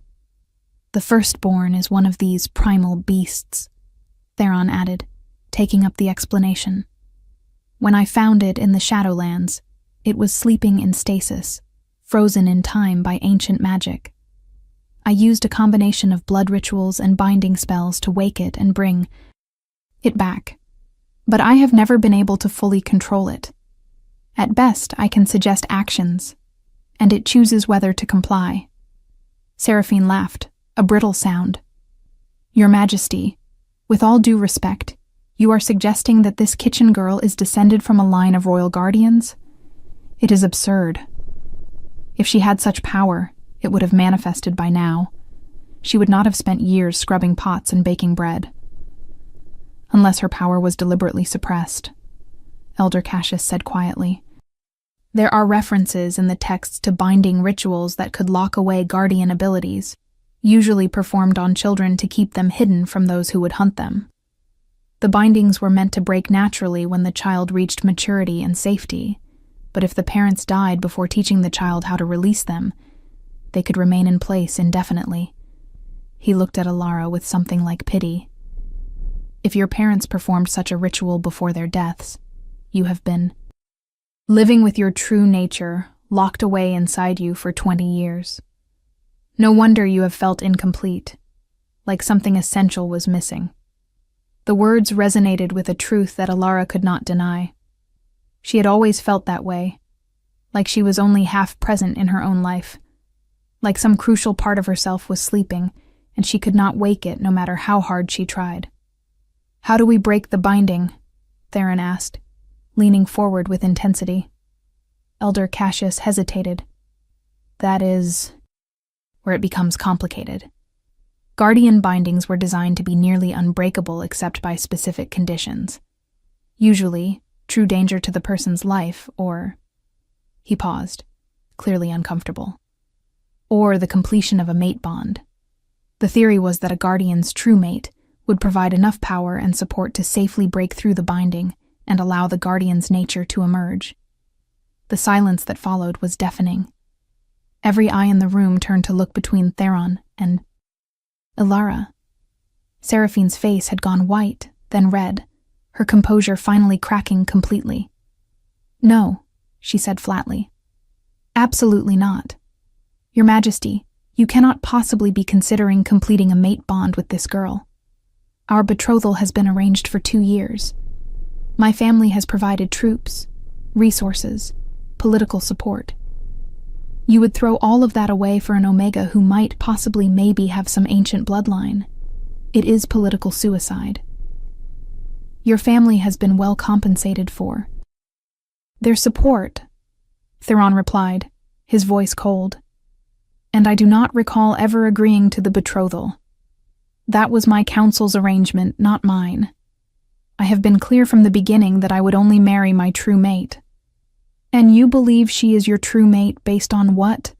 "The firstborn is one of these primal beasts," Theron added, taking up the explanation. "When I found it in the Shadowlands, it was sleeping in stasis, frozen in time by ancient magic. I used a combination of blood rituals and binding spells to wake it and bring it back. But I have never been able to fully control it. At best, I can suggest actions, and it chooses whether to comply." Seraphine laughed, a brittle sound. "Your Majesty, with all due respect, you are suggesting that this kitchen girl is descended from a line of royal guardians? It is absurd. If she had such power, it would have manifested by now. She would not have spent years scrubbing pots and baking bread. Unless her power was deliberately suppressed," Elder Cassius said quietly. "There are references in the texts to binding rituals that could lock away guardian abilities, usually performed on children to keep them hidden from those who would hunt them. The bindings were meant to break naturally when the child reached maturity and safety, but if the parents died before teaching the child how to release them, they could remain in place indefinitely." He looked at Alara with something like pity. "If your parents performed such a ritual before their deaths, you have been living with your true nature locked away inside you for 20 years. No wonder you have felt incomplete, like something essential was missing." The words resonated with a truth that Alara could not deny. She had always felt that way, like she was only half present in her own life, like some crucial part of herself was sleeping, and she could not wake it no matter how hard she tried. "How do we break the binding?" Theron asked, leaning forward with intensity. Elder Cassius hesitated. "That is where it becomes complicated. Guardian bindings were designed to be nearly unbreakable except by specific conditions. Usually, true danger to the person's life, or..." He paused, clearly uncomfortable. "Or the completion of a mate bond. The theory was that a guardian's true mate would provide enough power and support to safely break through the binding and allow the guardian's nature to emerge." The silence that followed was deafening. Every eye in the room turned to look between Theron and Alara. Seraphine's face had gone white, then red, her composure finally cracking completely. "No," she said flatly. "Absolutely not. Your Majesty, you cannot possibly be considering completing a mate bond with this girl. Our betrothal has been arranged for 2 years. My family has provided troops, resources, political support. You would throw all of that away for an Omega who might possibly maybe have some ancient bloodline. It is political suicide. Your family has been well compensated for." "Their support," Theron replied, his voice cold. "And I do not recall ever agreeing to the betrothal. That was my council's arrangement, not mine. I have been clear from the beginning that I would only marry my true mate." "And you believe she is your true mate based on what?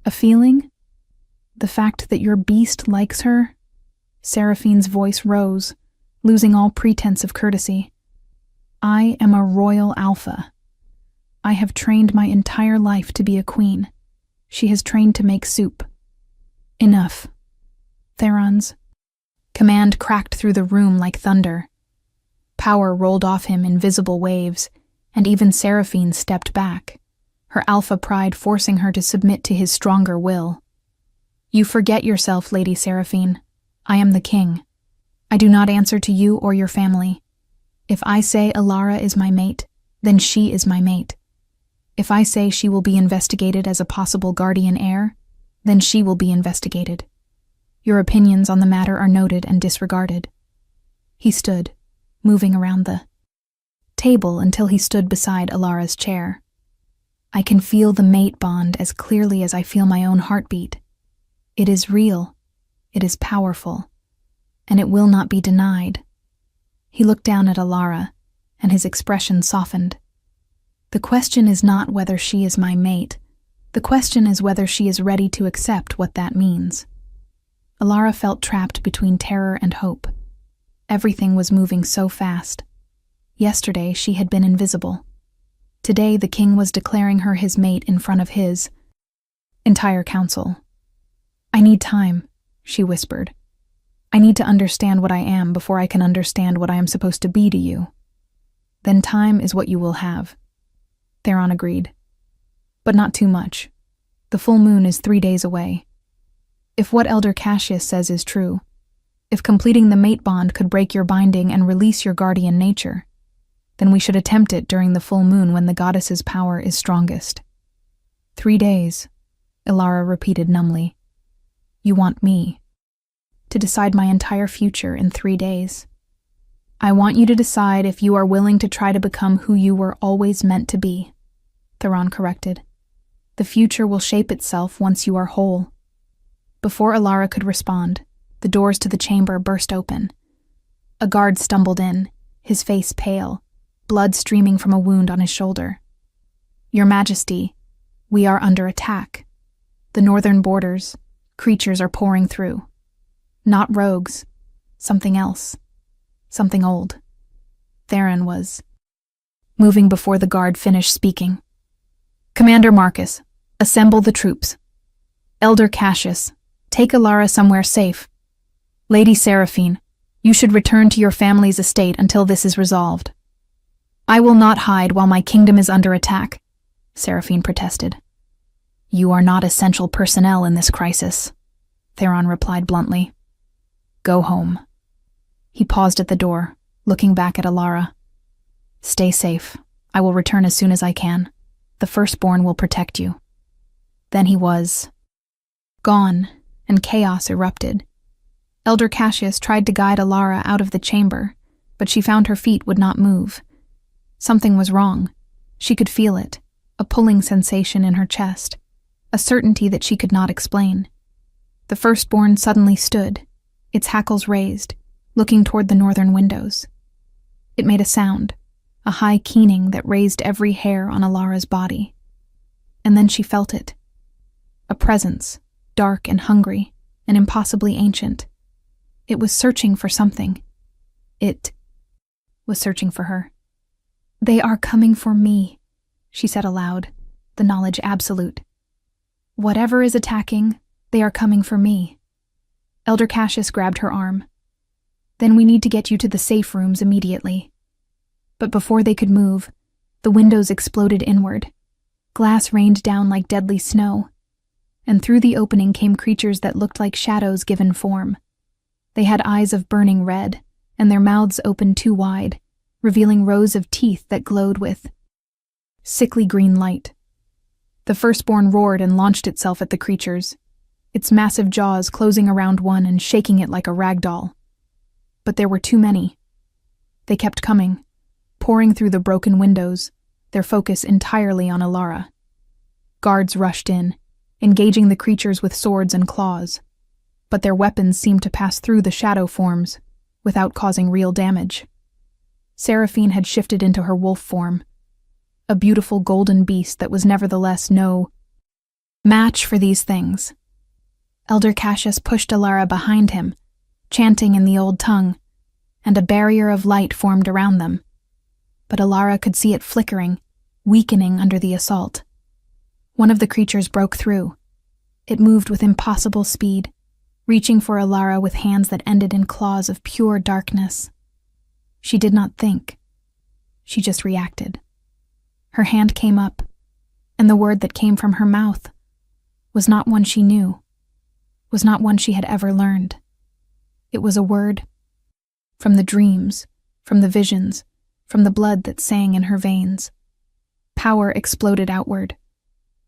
A feeling?" The fact that your beast likes her? Seraphine's voice rose, losing all pretense of courtesy. I am a royal alpha. I have trained my entire life to be a queen. She has trained to make soup. Enough. Theron's command cracked through the room like thunder. Power rolled off him in visible waves, and even Seraphine stepped back, her alpha pride forcing her to submit to his stronger will. You forget yourself, Lady Seraphine. I am the king. I do not answer to you or your family. If I say Alara is my mate, then she is my mate. If I say she will be investigated as a possible guardian heir, then she will be investigated. Your opinions on the matter are noted and disregarded. He stood, moving around the table until he stood beside Alara's chair. I can feel the mate bond as clearly as I feel my own heartbeat. It is real, it is powerful, and it will not be denied. He looked down at Alara, and his expression softened. The question is not whether she is my mate. The question is whether she is ready to accept what that means. Alara felt trapped between terror and hope. Everything was moving so fast. Yesterday she had been invisible. Today the king was declaring her his mate in front of his entire council. I need time, she whispered. I need to understand what I am before I can understand what I am supposed to be to you. Then time is what you will have. Theron agreed. But not too much. The full moon is 3 days away. If what Elder Cassius says is true, if completing the mate bond could break your binding and release your guardian nature, then we should attempt it during the full moon when the goddess's power is strongest. 3 days, Alara repeated numbly. You want me to decide my entire future in 3 days. I want you to decide if you are willing to try to become who you were always meant to be, Theron corrected. The future will shape itself once you are whole. Before Alara could respond, the doors to the chamber burst open. A guard stumbled in, his face pale, blood streaming from a wound on his shoulder. Your Majesty, we are under attack. The northern borders, creatures are pouring through. Not rogues, something else, something old. Theron was moving before the guard finished speaking. Commander Marcus, assemble the troops. Elder Cassius, take Alara somewhere safe. Lady Seraphine, you should return to your family's estate until this is resolved. I will not hide while my kingdom is under attack, Seraphine protested. You are not essential personnel in this crisis, Theron replied bluntly. Go home. He paused at the door, looking back at Alara. Stay safe. I will return as soon as I can. The firstborn will protect you. Then he was gone, and chaos erupted. Elder Cassius tried to guide Alara out of the chamber, but she found her feet would not move. Something was wrong. She could feel it, a pulling sensation in her chest, a certainty that she could not explain. The firstborn suddenly stood, its hackles raised, looking toward the northern windows. It made a sound, a high keening that raised every hair on Alara's body. And then she felt it. A presence, dark and hungry, and impossibly ancient. It was searching for something. It was searching for her. They are coming for me, she said aloud, the knowledge absolute. Whatever is attacking, they are coming for me. Elder Cassius grabbed her arm. Then we need to get you to the safe rooms immediately. But before they could move, the windows exploded inward. Glass rained down like deadly snow, and through the opening came creatures that looked like shadows given form. They had eyes of burning red, and their mouths opened too wide, revealing rows of teeth that glowed with sickly green light. The firstborn roared and launched itself at the creatures, its massive jaws closing around one and shaking it like a rag doll. But there were too many. They kept coming, pouring through the broken windows, their focus entirely on Alara. Guards rushed in, engaging the creatures with swords and claws, but their weapons seemed to pass through the shadow forms, without causing real damage. Seraphine had shifted into her wolf form, a beautiful golden beast that was nevertheless no match for these things. Elder Cassius pushed Alara behind him, chanting in the old tongue, and a barrier of light formed around them. But Alara could see it flickering, weakening under the assault. One of the creatures broke through. It moved with impossible speed, reaching for Alara with hands that ended in claws of pure darkness. She did not think. She just reacted. Her hand came up, and the word that came from her mouth was not one she knew, was not one she had ever learned. It was a word from the dreams, from the visions, from the blood that sang in her veins. Power exploded outward.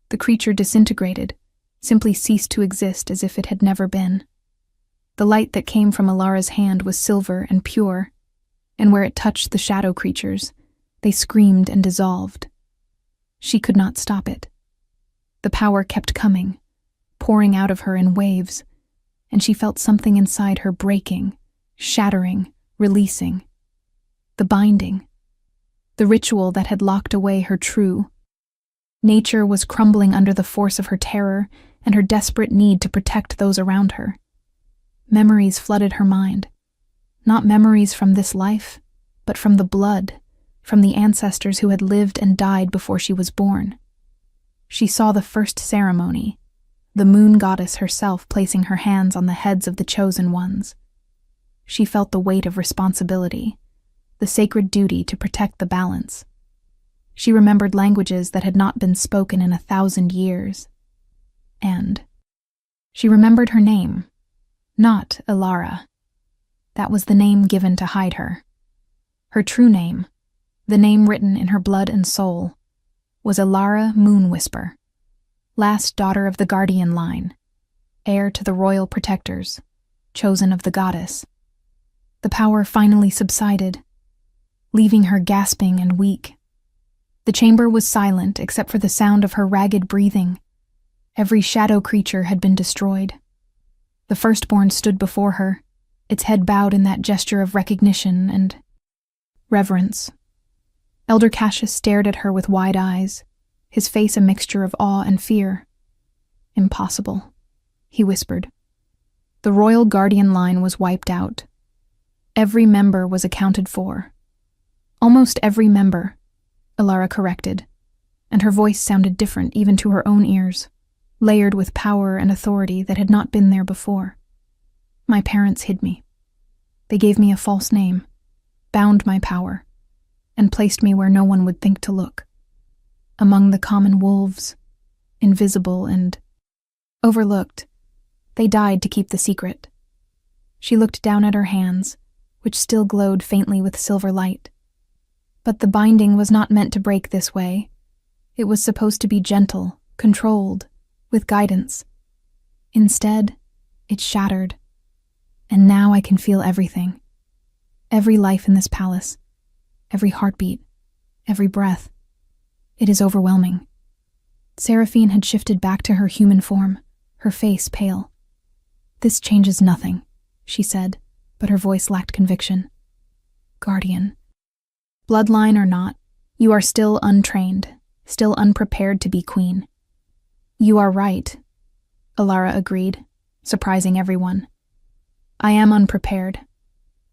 The creature disintegrated, simply ceased to exist as if it had never been. The light that came from Alara's hand was silver and pure, and where it touched the shadow creatures, they screamed and dissolved. She could not stop it. The power kept coming, pouring out of her in waves, and she felt something inside her breaking, shattering, releasing. The binding. The ritual that had locked away her true. Nature was crumbling under the force of her terror and her desperate need to protect those around her. Memories flooded her mind. Not memories from this life, but from the blood, from the ancestors who had lived and died before she was born. She saw the first ceremony, the moon goddess herself placing her hands on the heads of the chosen ones. She felt the weight of responsibility, the sacred duty to protect the balance. She remembered languages that had not been spoken in 1,000 years. And she remembered her name, not Alara. That was the name given to hide her. Her true name, the name written in her blood and soul, was Alara Moonwhisper, last daughter of the guardian line, heir to the royal protectors, chosen of the goddess. The power finally subsided, leaving her gasping and weak. The chamber was silent except for the sound of her ragged breathing. Every shadow creature had been destroyed. The firstborn stood before her, its head bowed in that gesture of recognition and reverence. Elder Cassius stared at her with wide eyes, his face a mixture of awe and fear. "Impossible," he whispered. The royal guardian line was wiped out. Every member was accounted for. Almost every member, Alara corrected, and her voice sounded different even to her own ears, layered with power and authority that had not been there before. My parents hid me. They gave me a false name, bound my power, and placed me where no one would think to look. Among the common wolves, invisible and overlooked, they died to keep the secret. She looked down at her hands, which still glowed faintly with silver light. But the binding was not meant to break this way. It was supposed to be gentle, controlled, with guidance. Instead, it shattered. And now I can feel everything. Every life in this palace. Every heartbeat. Every breath. It is overwhelming. Seraphine had shifted back to her human form, her face pale. "This changes nothing," she said, but her voice lacked conviction. "Guardian. Bloodline or not, you are still untrained, still unprepared to be queen." "You are right," Alara agreed, surprising everyone. "I am unprepared.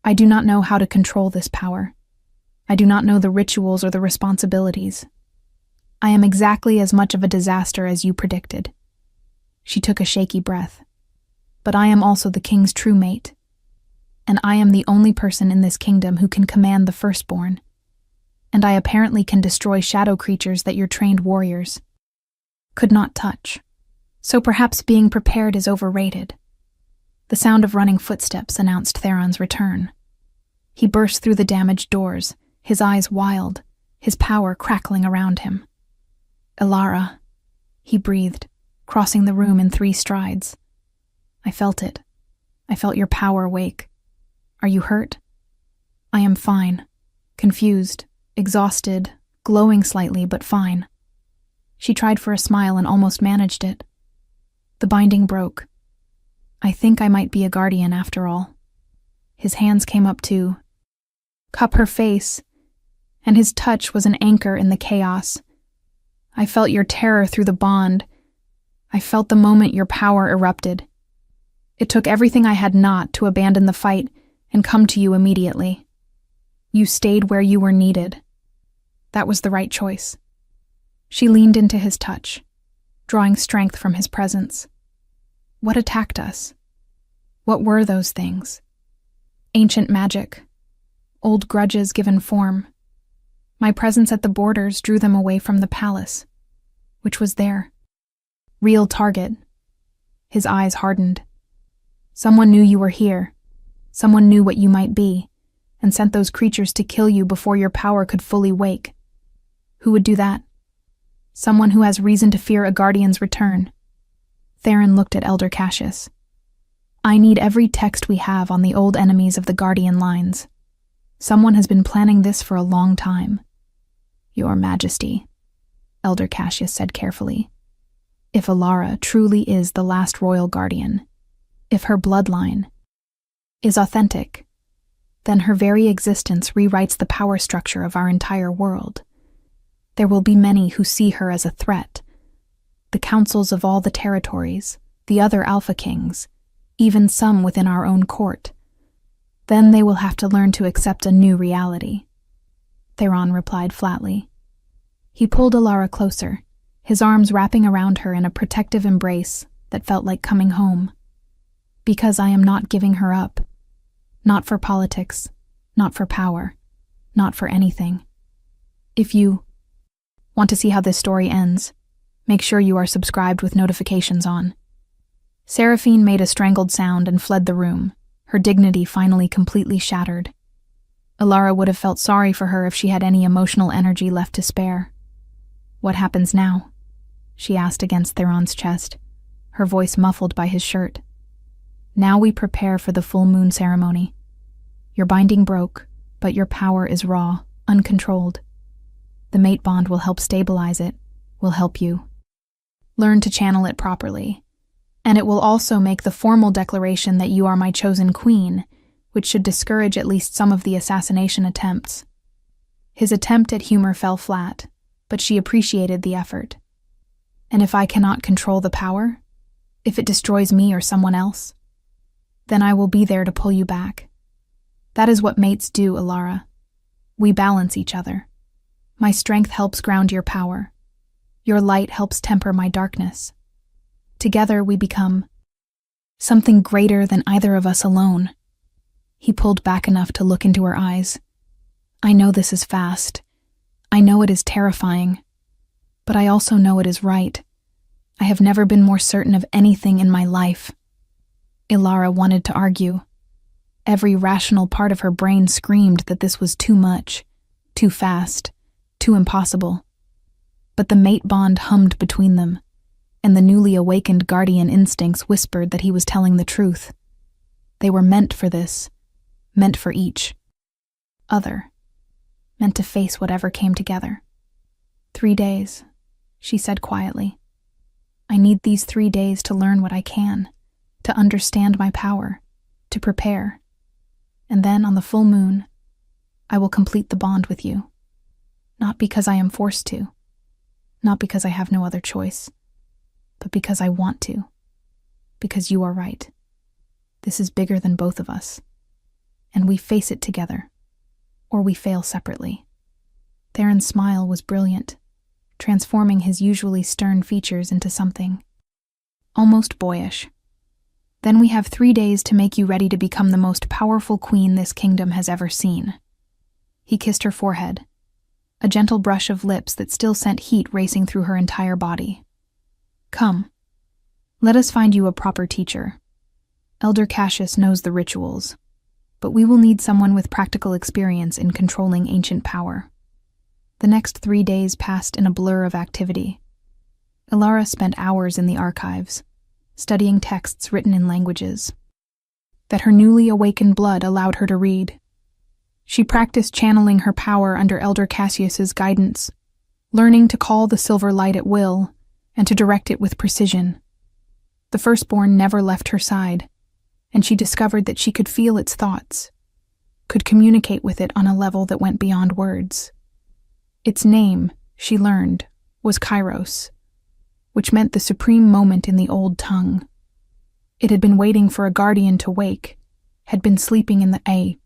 I do not know how to control this power. I do not know the rituals or the responsibilities. I am exactly as much of a disaster as you predicted." She took a shaky breath. "But I am also the king's true mate, and I am the only person in this kingdom who can command the firstborn. And I apparently can destroy shadow creatures that your trained warriors could not touch. So perhaps being prepared is overrated." The sound of running footsteps announced Theron's return. He burst through the damaged doors, his eyes wild, his power crackling around him. "Alara," he breathed, crossing the room in 3 strides. "I felt it. I felt your power wake. Are you hurt?" "I am fine. Confused, exhausted, glowing slightly, but fine." She tried for a smile and almost managed it. The binding broke. "I think I might be a guardian after all." His hands came up to cup her face, and his touch was an anchor in the chaos. "I felt your terror through the bond. I felt the moment your power erupted. It took everything I had not to abandon the fight and come to you immediately. You stayed where you were needed. That was the right choice." She leaned into his touch, drawing strength from his presence. What attacked us? What were those things? Ancient magic, old grudges given form. My presence at the borders drew them away from the palace, which was their real target. His eyes hardened. Someone knew you were here. Someone knew what you might be, and sent those creatures to kill you before your power could fully wake. Who would do that? Someone who has reason to fear a guardian's return. Theron looked at Elder Cassius. I need every text we have on the old enemies of the Guardian lines. Someone has been planning this for a long time. Your Majesty, Elder Cassius said carefully. If Alara truly is the last royal guardian, if her bloodline is authentic, then her very existence rewrites the power structure of our entire world. There will be many who see her as a threat. The councils of all the territories, the other Alpha Kings, even some within our own court. Then they will have to learn to accept a new reality. Theron replied flatly. He pulled Alara closer, his arms wrapping around her in a protective embrace that felt like coming home. Because I am not giving her up. Not for politics, not for power, not for anything. If you want to see how this story ends, make sure you are subscribed with notifications on. Seraphine made a strangled sound and fled the room, her dignity finally completely shattered. Alara would have felt sorry for her if she had any emotional energy left to spare. What happens now? She asked against Theron's chest, her voice muffled by his shirt. Now we prepare for the full moon ceremony. Your binding broke, but your power is raw, uncontrolled. The mate bond will help stabilize it, will help you. Learn to channel it properly. And it will also make the formal declaration that you are my chosen queen, which should discourage at least some of the assassination attempts. His attempt at humor fell flat, but she appreciated the effort. And if I cannot control the power, if it destroys me or someone else, then I will be there to pull you back. That is what mates do, Alara. We balance each other. My strength helps ground your power. Your light helps temper my darkness. Together we become something greater than either of us alone. He pulled back enough to look into her eyes. I know this is fast. I know it is terrifying. But I also know it is right. I have never been more certain of anything in my life. Alara wanted to argue. Every rational part of her brain screamed that this was too much, too fast, too impossible. But the mate bond hummed between them, and the newly awakened guardian instincts whispered that he was telling the truth. They were meant for this, meant for each other, meant to face whatever came together. 3 days, she said quietly. I need these 3 days to learn what I can, to understand my power, to prepare. And then on the full moon, I will complete the bond with you. Not because I am forced to, not because I have no other choice, but because I want to, because you are right. This is bigger than both of us, and we face it together, or we fail separately. Theron's smile was brilliant, transforming his usually stern features into something almost boyish. Then we have 3 days to make you ready to become the most powerful queen this kingdom has ever seen. He kissed her forehead, a gentle brush of lips that still sent heat racing through her entire body. Come, let us find you a proper teacher. Elder Cassius knows the rituals, but we will need someone with practical experience in controlling ancient power. The next 3 days passed in a blur of activity. Alara spent hours in the archives, studying texts written in languages that her newly awakened blood allowed her to read. She practiced channeling her power under Elder Cassius's guidance, learning to call the silver light at will and to direct it with precision. The firstborn never left her side, and she discovered that she could feel its thoughts, could communicate with it on a level that went beyond words. Its name, she learned, was Kairos, which meant the supreme moment in the old tongue. It had been waiting for a guardian to wake, had been sleeping in the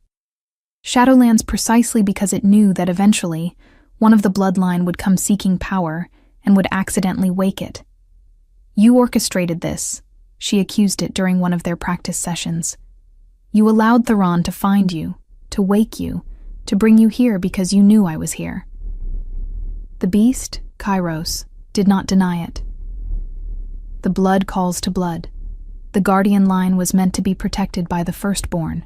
Shadowlands precisely because it knew that eventually one of the bloodline would come seeking power and would accidentally wake it. You orchestrated this, she accused it during one of their practice sessions. You allowed Theron to find you, to wake you, to bring you here because you knew I was here. The beast, Kairos, did not deny it. The blood calls to blood. The guardian line was meant to be protected by the firstborn.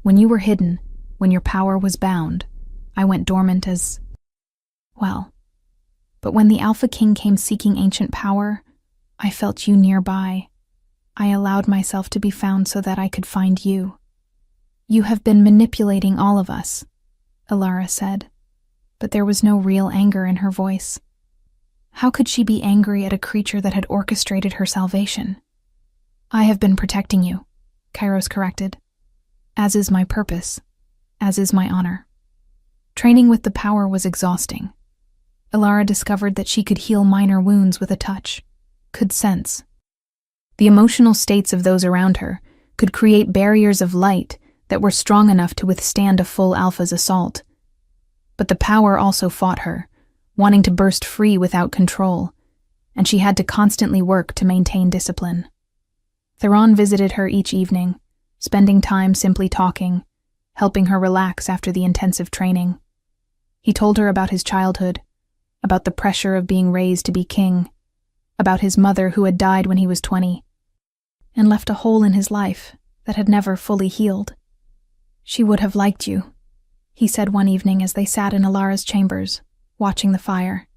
When you were hidden, when your power was bound, I went dormant as... well. But when the Alpha King came seeking ancient power, I felt you nearby. I allowed myself to be found so that I could find you. You have been manipulating all of us, Alara said, but there was no real anger in her voice. How could she be angry at a creature that had orchestrated her salvation? I have been protecting you, Kairos corrected. As is my purpose, as is my honor. Training with the power was exhausting. Alara discovered that she could heal minor wounds with a touch, could sense. The emotional states of those around her could create barriers of light that were strong enough to withstand a full Alpha's assault. But the power also fought her, wanting to burst free without control, and she had to constantly work to maintain discipline. Theron visited her each evening, spending time simply talking, helping her relax after the intensive training. He told her about his childhood, about the pressure of being raised to be king, about his mother who had died when he was 20, and left a hole in his life that had never fully healed. She would have liked you, he said one evening as they sat in Alara's chambers, watching the fire.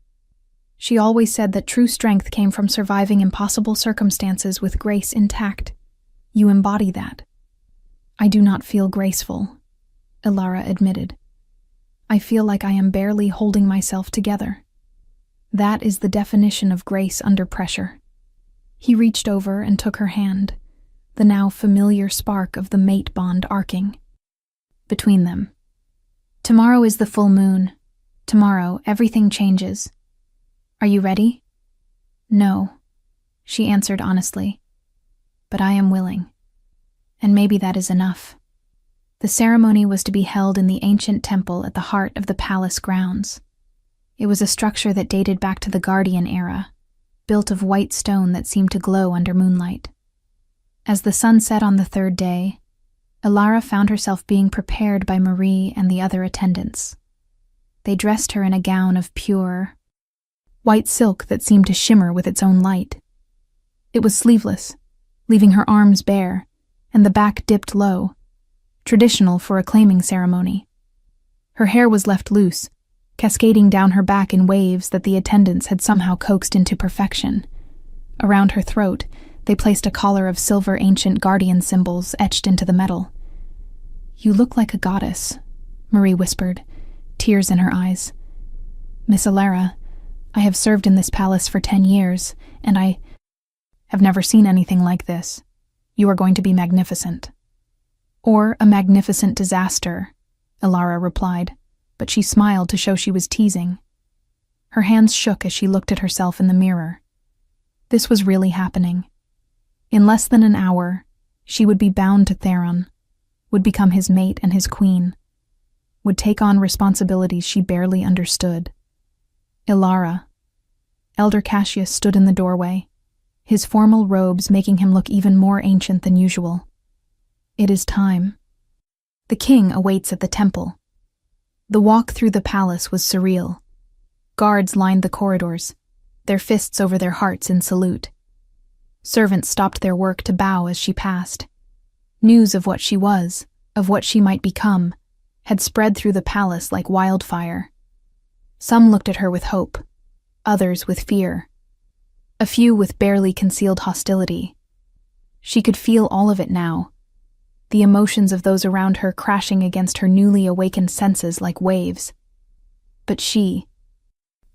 She always said that true strength came from surviving impossible circumstances with grace intact. You embody that. I do not feel graceful, Alara admitted. I feel like I am barely holding myself together. That is the definition of grace under pressure. He reached over and took her hand, the now familiar spark of the mate bond arcing between them. Tomorrow is the full moon. Tomorrow, everything changes. Are you ready? No, she answered honestly. But I am willing. And maybe that is enough. The ceremony was to be held in the ancient temple at the heart of the palace grounds. It was a structure that dated back to the Guardian era, built of white stone that seemed to glow under moonlight. As the sun set on the third day, Alara found herself being prepared by Marie and the other attendants. They dressed her in a gown of pure, white silk that seemed to shimmer with its own light. It was sleeveless, leaving her arms bare, and the back dipped low, traditional for a claiming ceremony. Her hair was left loose, cascading down her back in waves that the attendants had somehow coaxed into perfection. Around her throat, they placed a collar of silver ancient guardian symbols etched into the metal. You look like a goddess, Marie whispered, tears in her eyes. Miss Alara, I have served in this palace for 10 years, and I have never seen anything like this. You are going to be magnificent. Or a magnificent disaster, Alara replied, but she smiled to show she was teasing. Her hands shook as she looked at herself in the mirror. This was really happening. In less than an hour, she would be bound to Theron, would become his mate and his queen, would take on responsibilities she barely understood. Alara. Elder Cassius stood in the doorway, his formal robes making him look even more ancient than usual. It is time. The king awaits at the temple. The walk through the palace was surreal. Guards lined the corridors, their fists over their hearts in salute. Servants stopped their work to bow as she passed. News of what she was, of what she might become, had spread through the palace like wildfire. Some looked at her with hope, others with fear, a few with barely concealed hostility. She could feel all of it now, the emotions of those around her crashing against her newly awakened senses like waves. But she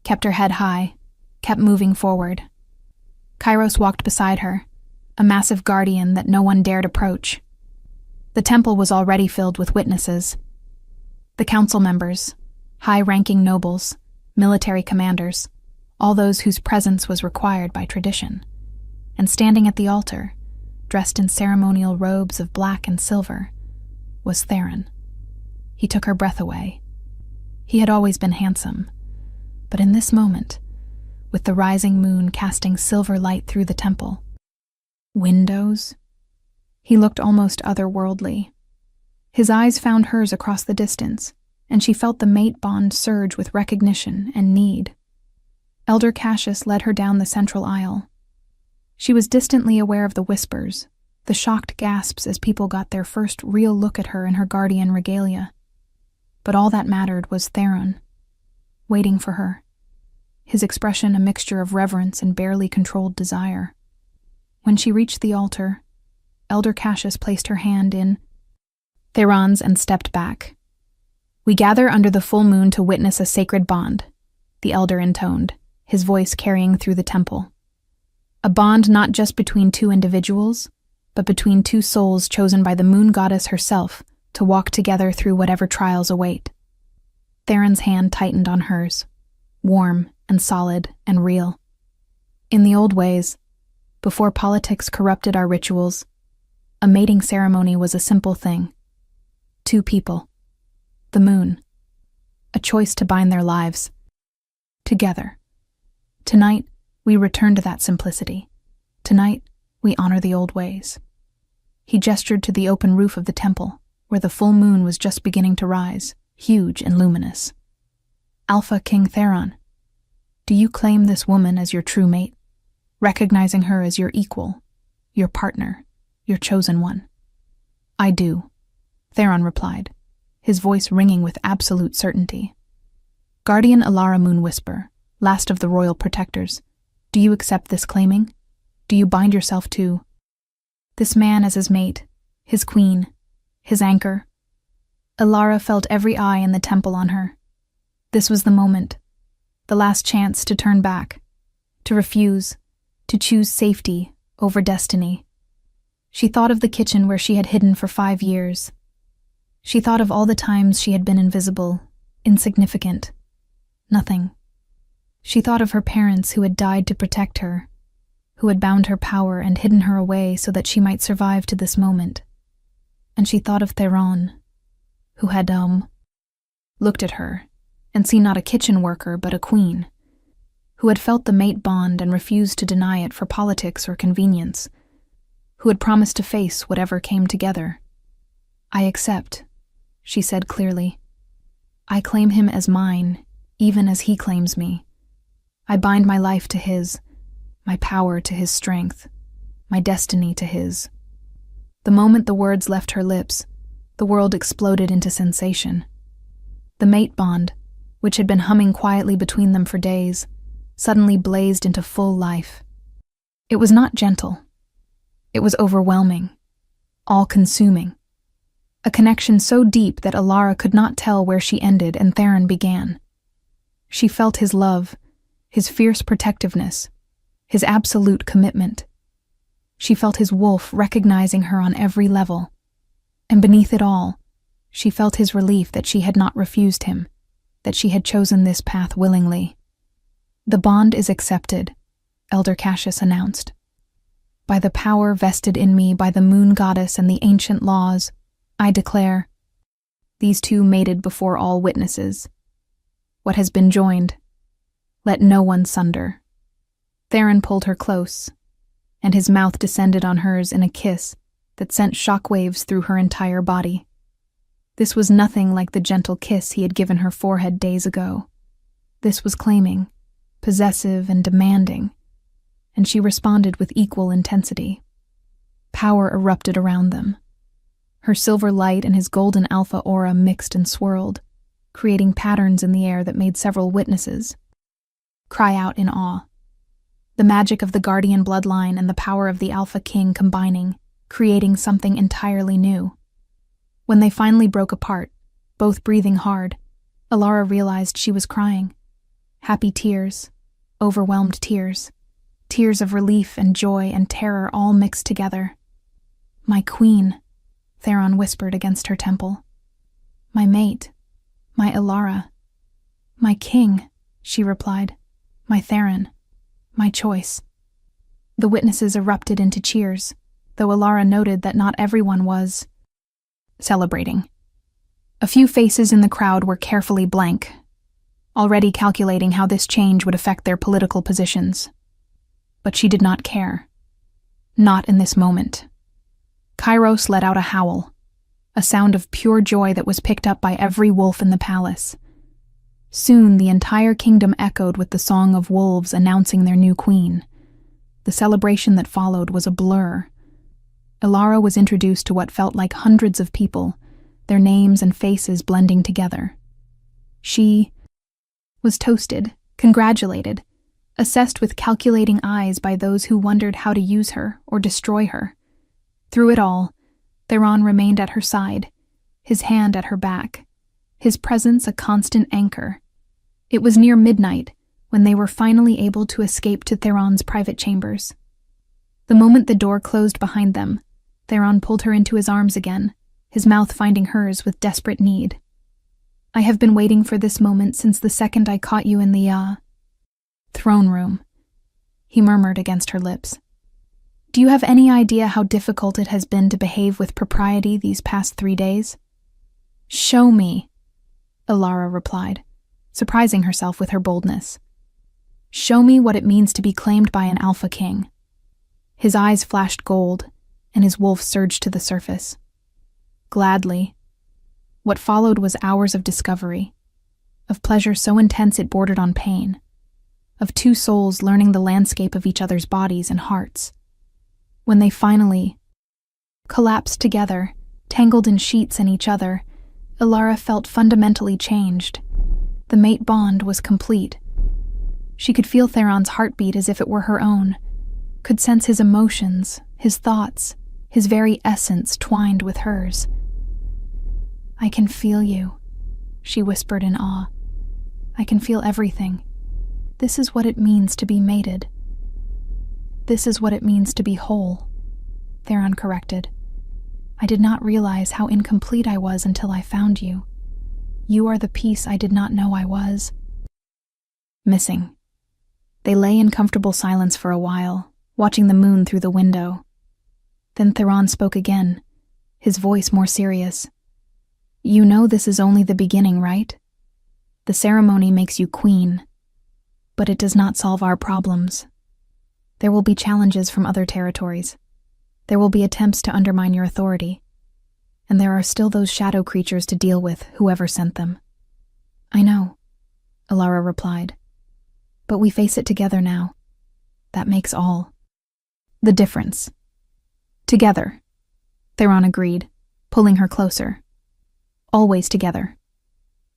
kept her head high, kept moving forward. Kairos walked beside her, a massive guardian that no one dared approach. The temple was already filled with witnesses. The council members, high-ranking nobles, military commanders, all those whose presence was required by tradition. And standing at the altar, dressed in ceremonial robes of black and silver, was Theron. He took her breath away. He had always been handsome, but in this moment, with the rising moon casting silver light through the temple, windows? He looked almost otherworldly. His eyes found hers across the distance, and she felt the mate bond surge with recognition and need. Elder Cassius led her down the central aisle. She was distantly aware of the whispers, the shocked gasps as people got their first real look at her in her guardian regalia. But all that mattered was Theron, waiting for her, his expression a mixture of reverence and barely controlled desire. When she reached the altar, Elder Cassius placed her hand in Theron's and stepped back. "We gather under the full moon to witness a sacred bond," the elder intoned, his voice carrying through the temple. "A bond not just between two individuals, but between two souls chosen by the moon goddess herself to walk together through whatever trials await." Theron's hand tightened on hers, warm and solid and real. In the old ways, before politics corrupted our rituals, a mating ceremony was a simple thing. Two people, the moon, a choice to bind their lives together. Tonight, we return to that simplicity. Tonight, we honor the old ways. He gestured to the open roof of the temple, where the full moon was just beginning to rise, huge and luminous. "Alpha King Theron, do you claim this woman as your true mate, recognizing her as your equal, your partner, your chosen one?" "I do," Theron replied, his voice ringing with absolute certainty. "Guardian Alara Moonwhisper, last of the royal protectors, do you accept this claiming? Do you bind yourself to this man as his mate, his queen, his anchor?" Alara felt every eye in the temple on her. This was the moment, the last chance to turn back, to refuse, to choose safety over destiny. She thought of the kitchen where she had hidden for 5 years. She thought of all the times she had been invisible, insignificant, nothing. She thought of her parents who had died to protect her, who had bound her power and hidden her away so that she might survive to this moment. And she thought of Theron, who had, looked at her and seen not a kitchen worker but a queen, who had felt the mate bond and refused to deny it for politics or convenience, who had promised to face whatever came together. "I accept," she said clearly. "I claim him as mine, even as he claims me. I bind my life to his, my power to his strength, my destiny to his." The moment the words left her lips, the world exploded into sensation. The mate bond, which had been humming quietly between them for days, suddenly blazed into full life. It was not gentle. It was overwhelming, all-consuming. A connection so deep that Alara could not tell where she ended and Theron began. She felt his love, his fierce protectiveness, his absolute commitment. She felt his wolf recognizing her on every level. And beneath it all, she felt his relief that she had not refused him, that she had chosen this path willingly. "The bond is accepted," Elder Cassius announced. "By the power vested in me by the moon goddess and the ancient laws, I declare." These two mated before all witnesses. "What has been joined, let no one sunder." Theron pulled her close, and his mouth descended on hers in a kiss that sent shockwaves through her entire body. This was nothing like the gentle kiss he had given her forehead days ago. This was claiming, possessive and demanding, and she responded with equal intensity. Power erupted around them. Her silver light and his golden alpha aura mixed and swirled, creating patterns in the air that made several witnesses cry out in awe. The magic of the guardian bloodline and the power of the Alpha King combining, creating something entirely new. When they finally broke apart, both breathing hard, Alara realized she was crying. Happy tears, overwhelmed tears, tears of relief and joy and terror all mixed together. "My queen," Theron whispered against her temple. "My mate, my Alara." "My king," she replied. "My Theron, my choice." The witnesses erupted into cheers, though Alara noted that not everyone was celebrating. A few faces in the crowd were carefully blank, already calculating how this change would affect their political positions. But she did not care. Not in this moment. Kairos let out a howl, a sound of pure joy that was picked up by every wolf in the palace. Soon the entire kingdom echoed with the song of wolves announcing their new queen. The celebration that followed was a blur. Alara was introduced to what felt like hundreds of people, their names and faces blending together. She was toasted, congratulated, assessed with calculating eyes by those who wondered how to use her or destroy her. Through it all, Theron remained at her side, his hand at her back, his presence a constant anchor. It was near midnight when they were finally able to escape to Theron's private chambers. The moment the door closed behind them, Theron pulled her into his arms again, his mouth finding hers with desperate need. "I have been waiting for this moment since the second I caught you in the, throne room," he murmured against her lips. "Do you have any idea how difficult it has been to behave with propriety these past 3 days?" "Show me," Alara replied, surprising herself with her boldness. "Show me what it means to be claimed by an alpha king." His eyes flashed gold, and his wolf surged to the surface. Gladly. What followed was hours of discovery, of pleasure so intense it bordered on pain, of two souls learning the landscape of each other's bodies and hearts. When they finally collapsed together, tangled in sheets and each other, Alara felt fundamentally changed. The mate bond was complete. She could feel Theron's heartbeat as if it were her own, could sense his emotions, his thoughts, his very essence twined with hers. "I can feel you," she whispered in awe. "I can feel everything. This is what it means to be mated." "This is what it means to be whole," Theron corrected. "I did not realize how incomplete I was until I found you. You are the piece I did not know I was." Missing. They lay in comfortable silence for a while, watching the moon through the window. Then Theron spoke again, his voice more serious. "You know this is only the beginning, right? The ceremony makes you queen, but it does not solve our problems. There will be challenges from other territories. There will be attempts to undermine your authority. And there are still those shadow creatures to deal with, whoever sent them." "I know," Alara replied. "But we face it together now. That makes all the difference." "Together," Theron agreed, pulling her closer. "Always together."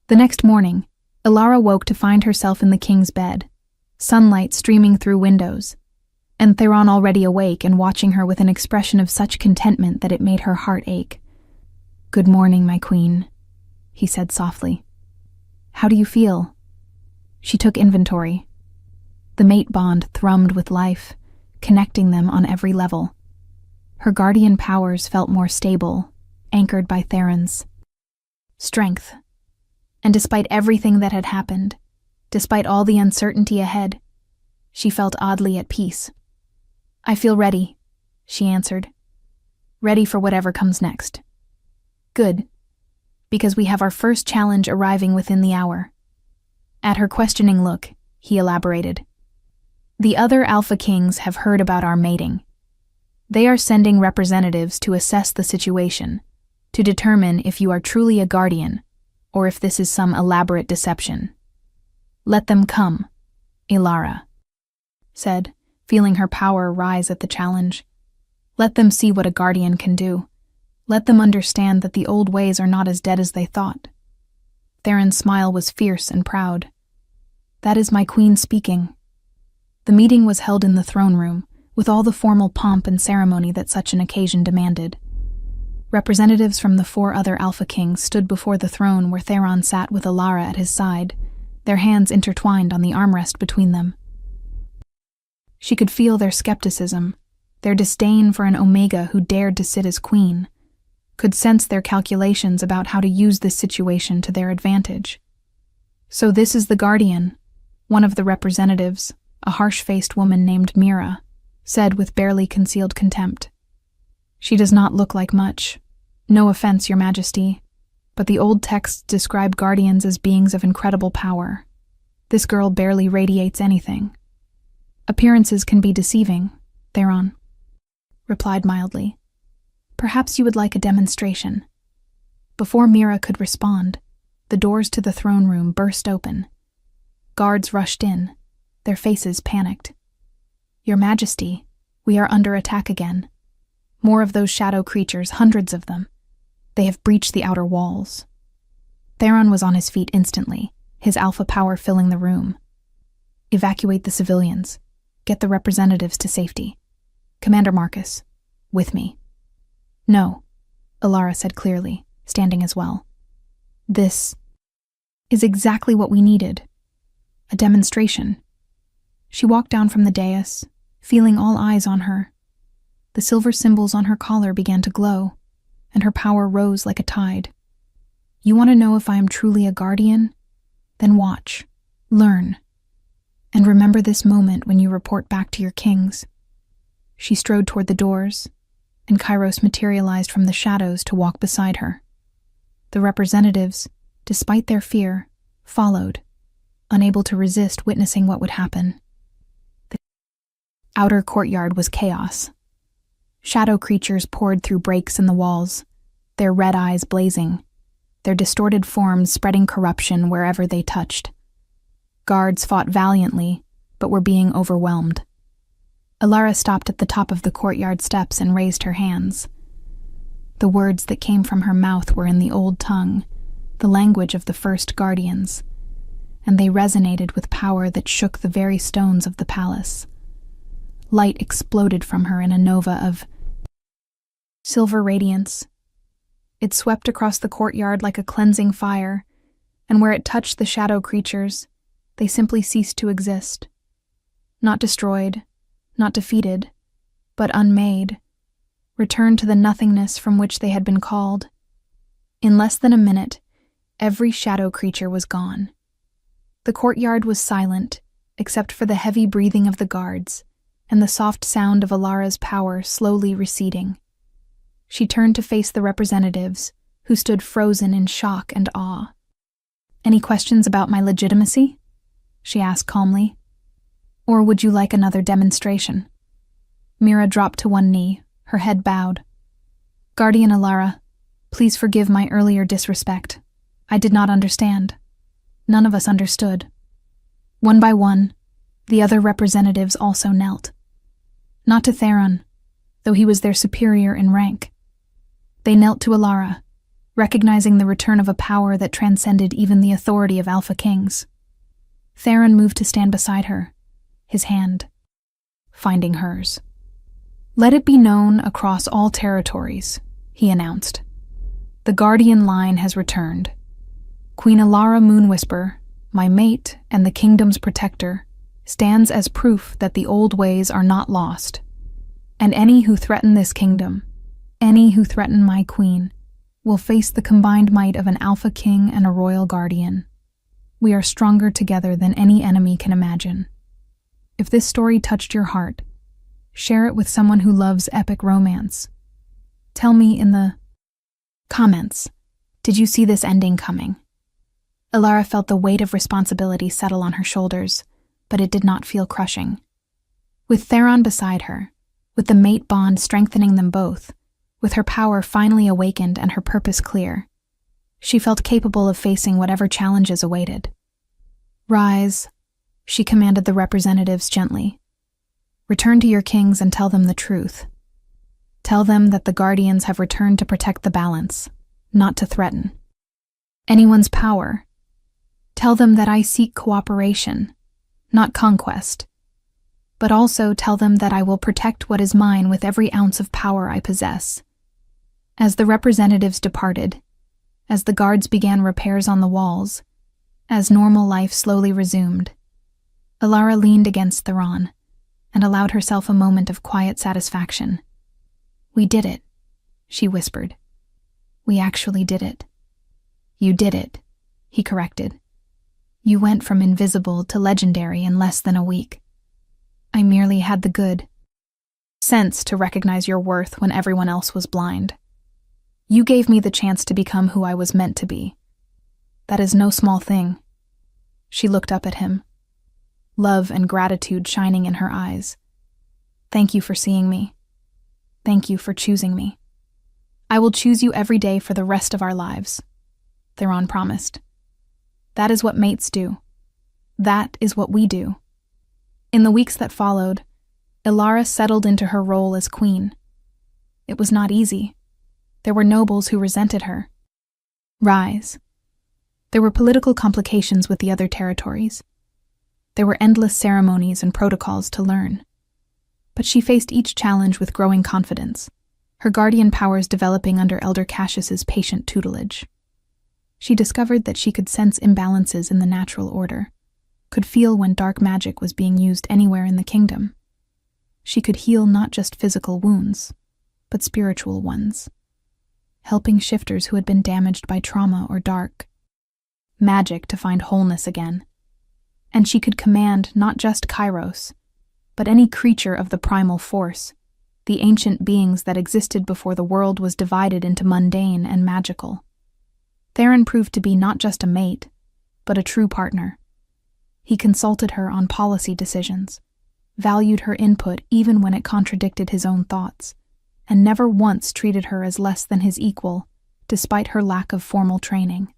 The next morning, Alara woke to find herself in the king's bed, sunlight streaming through windows, and Theron already awake and watching her with an expression of such contentment that it made her heart ache. "Good morning, my queen," he said softly. "How do you feel?" She took inventory. The mate bond thrummed with life, connecting them on every level. Her guardian powers felt more stable, anchored by Theron's strength. And despite everything that had happened, despite all the uncertainty ahead, she felt oddly at peace. "I feel ready," she answered. "Ready for whatever comes next." "Good, because we have our first challenge arriving within the hour." At her questioning look, he elaborated. "The other Alpha Kings have heard about our mating. They are sending representatives to assess the situation, to determine if you are truly a guardian, or if this is some elaborate deception. Let them come," Alara said, feeling her power rise at the challenge. "Let them see what a guardian can do. Let them understand that the old ways are not as dead as they thought." Theron's smile was fierce and proud. "That is my queen speaking." The meeting was held in the throne room, with all the formal pomp and ceremony that such an occasion demanded. Representatives from the 4 other Alpha Kings stood before the throne where Theron sat with Alara at his side, their hands intertwined on the armrest between them. She could feel their skepticism, their disdain for an Omega who dared to sit as queen, could sense their calculations about how to use this situation to their advantage. "So this is the Guardian," one of the representatives, a harsh-faced woman named Mira, said with barely concealed contempt. She does not look like much. No offense, Your Majesty, but the old texts describe guardians as beings of incredible power. This girl barely radiates anything. Appearances can be deceiving, Theron replied mildly. Perhaps you would like a demonstration. Before Mira could respond, the doors to the throne room burst open. Guards rushed in, their faces panicked. Your Majesty, we are under attack again. More of those shadow creatures, hundreds of them. They have breached the outer walls. Theron was on his feet instantly, his alpha power filling the room. Evacuate the civilians. Get the representatives to safety. Commander Marcus, with me. No, Alara said clearly, standing as well. This is exactly what we needed. A demonstration. She walked down from the dais, feeling all eyes on her. The silver symbols on her collar began to glow, and her power rose like a tide. You want to know if I am truly a guardian? Then watch, learn, and remember this moment when you report back to your kings. She strode toward the doors, and Kairos materialized from the shadows to walk beside her. The representatives, despite their fear, followed, unable to resist witnessing what would happen. The outer courtyard was chaos. Shadow creatures poured through breaks in the walls, their red eyes blazing, their distorted forms spreading corruption wherever they touched. Guards fought valiantly, but were being overwhelmed. Alara stopped at the top of the courtyard steps and raised her hands. The words that came from her mouth were in the old tongue, the language of the first guardians, and they resonated with power that shook the very stones of the palace. Light exploded from her in a nova of silver radiance. It swept across the courtyard like a cleansing fire, and where it touched the shadow creatures, they simply ceased to exist. Not destroyed, not defeated, but unmade, returned to the nothingness from which they had been called. In less than a minute, every shadow creature was gone. The courtyard was silent, except for the heavy breathing of the guards, and the soft sound of Alara's power slowly receding. She turned to face the representatives, who stood frozen in shock and awe. Any questions about my legitimacy? She asked calmly. Or would you like another demonstration? Mira dropped to one knee, her head bowed. Guardian Alara, please forgive my earlier disrespect. I did not understand. None of us understood. One by one, the other representatives also knelt. Not to Theron, though he was their superior in rank. They knelt to Alara, recognizing the return of a power that transcended even the authority of Alpha Kings. Theron moved to stand beside her, his hand finding hers. Let it be known across all territories, he announced. The Guardian line has returned. Queen Alara Moonwhisper, my mate and the kingdom's protector, stands as proof that the old ways are not lost. And any who threaten this kingdom, any who threaten my queen, will face the combined might of an Alpha King and a Royal Guardian. We are stronger together than any enemy can imagine. If this story touched your heart, share it with someone who loves epic romance. Tell me in the comments, did you see this ending coming? Alara felt the weight of responsibility settle on her shoulders, but it did not feel crushing. With Theron beside her, with the mate bond strengthening them both, with her power finally awakened and her purpose clear, she felt capable of facing whatever challenges awaited. Rise, she commanded the representatives gently. Return to your kings and tell them the truth. Tell them that the Guardians have returned to protect the balance, not to threaten anyone's power. Tell them that I seek cooperation, not conquest. But also tell them that I will protect what is mine with every ounce of power I possess. As the representatives departed, as the guards began repairs on the walls, as normal life slowly resumed, Alara leaned against Theron and allowed herself a moment of quiet satisfaction. We did it, she whispered. We actually did it. You did it, he corrected. You went from invisible to legendary in less than a week. I merely had the good sense to recognize your worth when everyone else was blind. You gave me the chance to become who I was meant to be. That is no small thing." She looked up at him, love and gratitude shining in her eyes. "Thank you for seeing me. Thank you for choosing me. I will choose you every day for the rest of our lives," Theron promised. "That is what mates do. That is what we do." In the weeks that followed, Ilara settled into her role as queen. It was not easy. There were nobles who resented her. Rise. There were political complications with the other territories. There were endless ceremonies and protocols to learn. But she faced each challenge with growing confidence, her guardian powers developing under Elder Cassius's patient tutelage. She discovered that she could sense imbalances in the natural order, could feel when dark magic was being used anywhere in the kingdom. She could heal not just physical wounds, but spiritual ones, helping shifters who had been damaged by trauma or dark magic to find wholeness again. And she could command not just Kairos, but any creature of the primal force, the ancient beings that existed before the world was divided into mundane and magical. Theron proved to be not just a mate, but a true partner. He consulted her on policy decisions, valued her input even when it contradicted his own thoughts, and never once treated her as less than his equal, despite her lack of formal training.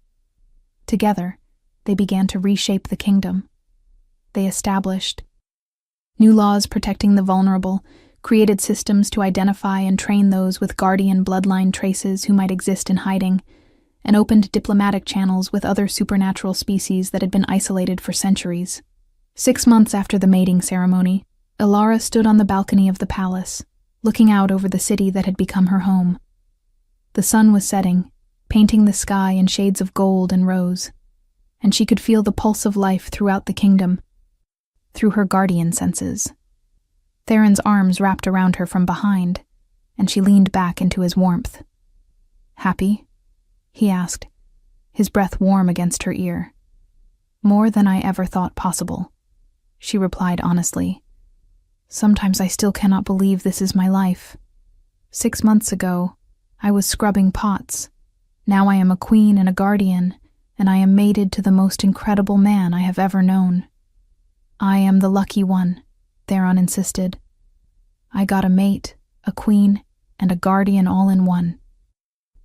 Together, they began to reshape the kingdom. They established new laws protecting the vulnerable, created systems to identify and train those with guardian bloodline traces who might exist in hiding, and opened diplomatic channels with other supernatural species that had been isolated for centuries. 6 months after the mating ceremony, Ilara stood on the balcony of the palace, looking out over the city that had become her home. The sun was setting, painting the sky in shades of gold and rose, and she could feel the pulse of life throughout the kingdom, through her guardian senses. Theron's arms wrapped around her from behind, and she leaned back into his warmth. "Happy?" he asked, his breath warm against her ear. "More than I ever thought possible," she replied honestly. "Sometimes I still cannot believe this is my life. 6 months ago, I was scrubbing pots. Now I am a queen and a guardian, and I am mated to the most incredible man I have ever known." "I am the lucky one," Theron insisted. "I got a mate, a queen, and a guardian all in one.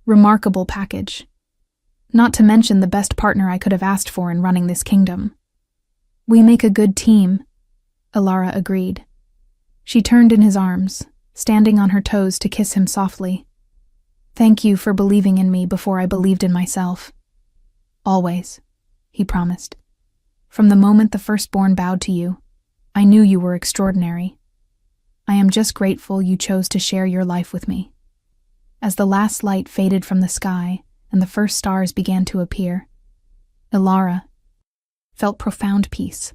Remarkable package. Not to mention the best partner I could have asked for in running this kingdom." "We make a good team," Ilara agreed. She turned in his arms, standing on her toes to kiss him softly. "Thank you for believing in me before I believed in myself." "Always," he promised. "From the moment the firstborn bowed to you, I knew you were extraordinary. I am just grateful you chose to share your life with me." As the last light faded from the sky and the first stars began to appear, Ilara felt profound peace.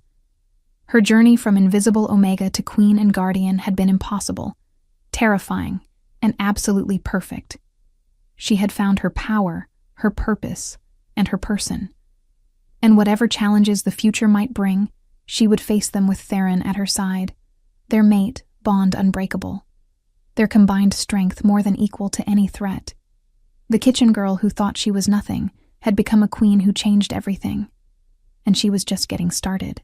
Her journey from invisible Omega to queen and guardian had been impossible, terrifying, and absolutely perfect. She had found her power, her purpose, and her person. And whatever challenges the future might bring, she would face them with Theron at her side, their mate, bond unbreakable, their combined strength more than equal to any threat. The kitchen girl who thought she was nothing had become a queen who changed everything, and she was just getting started.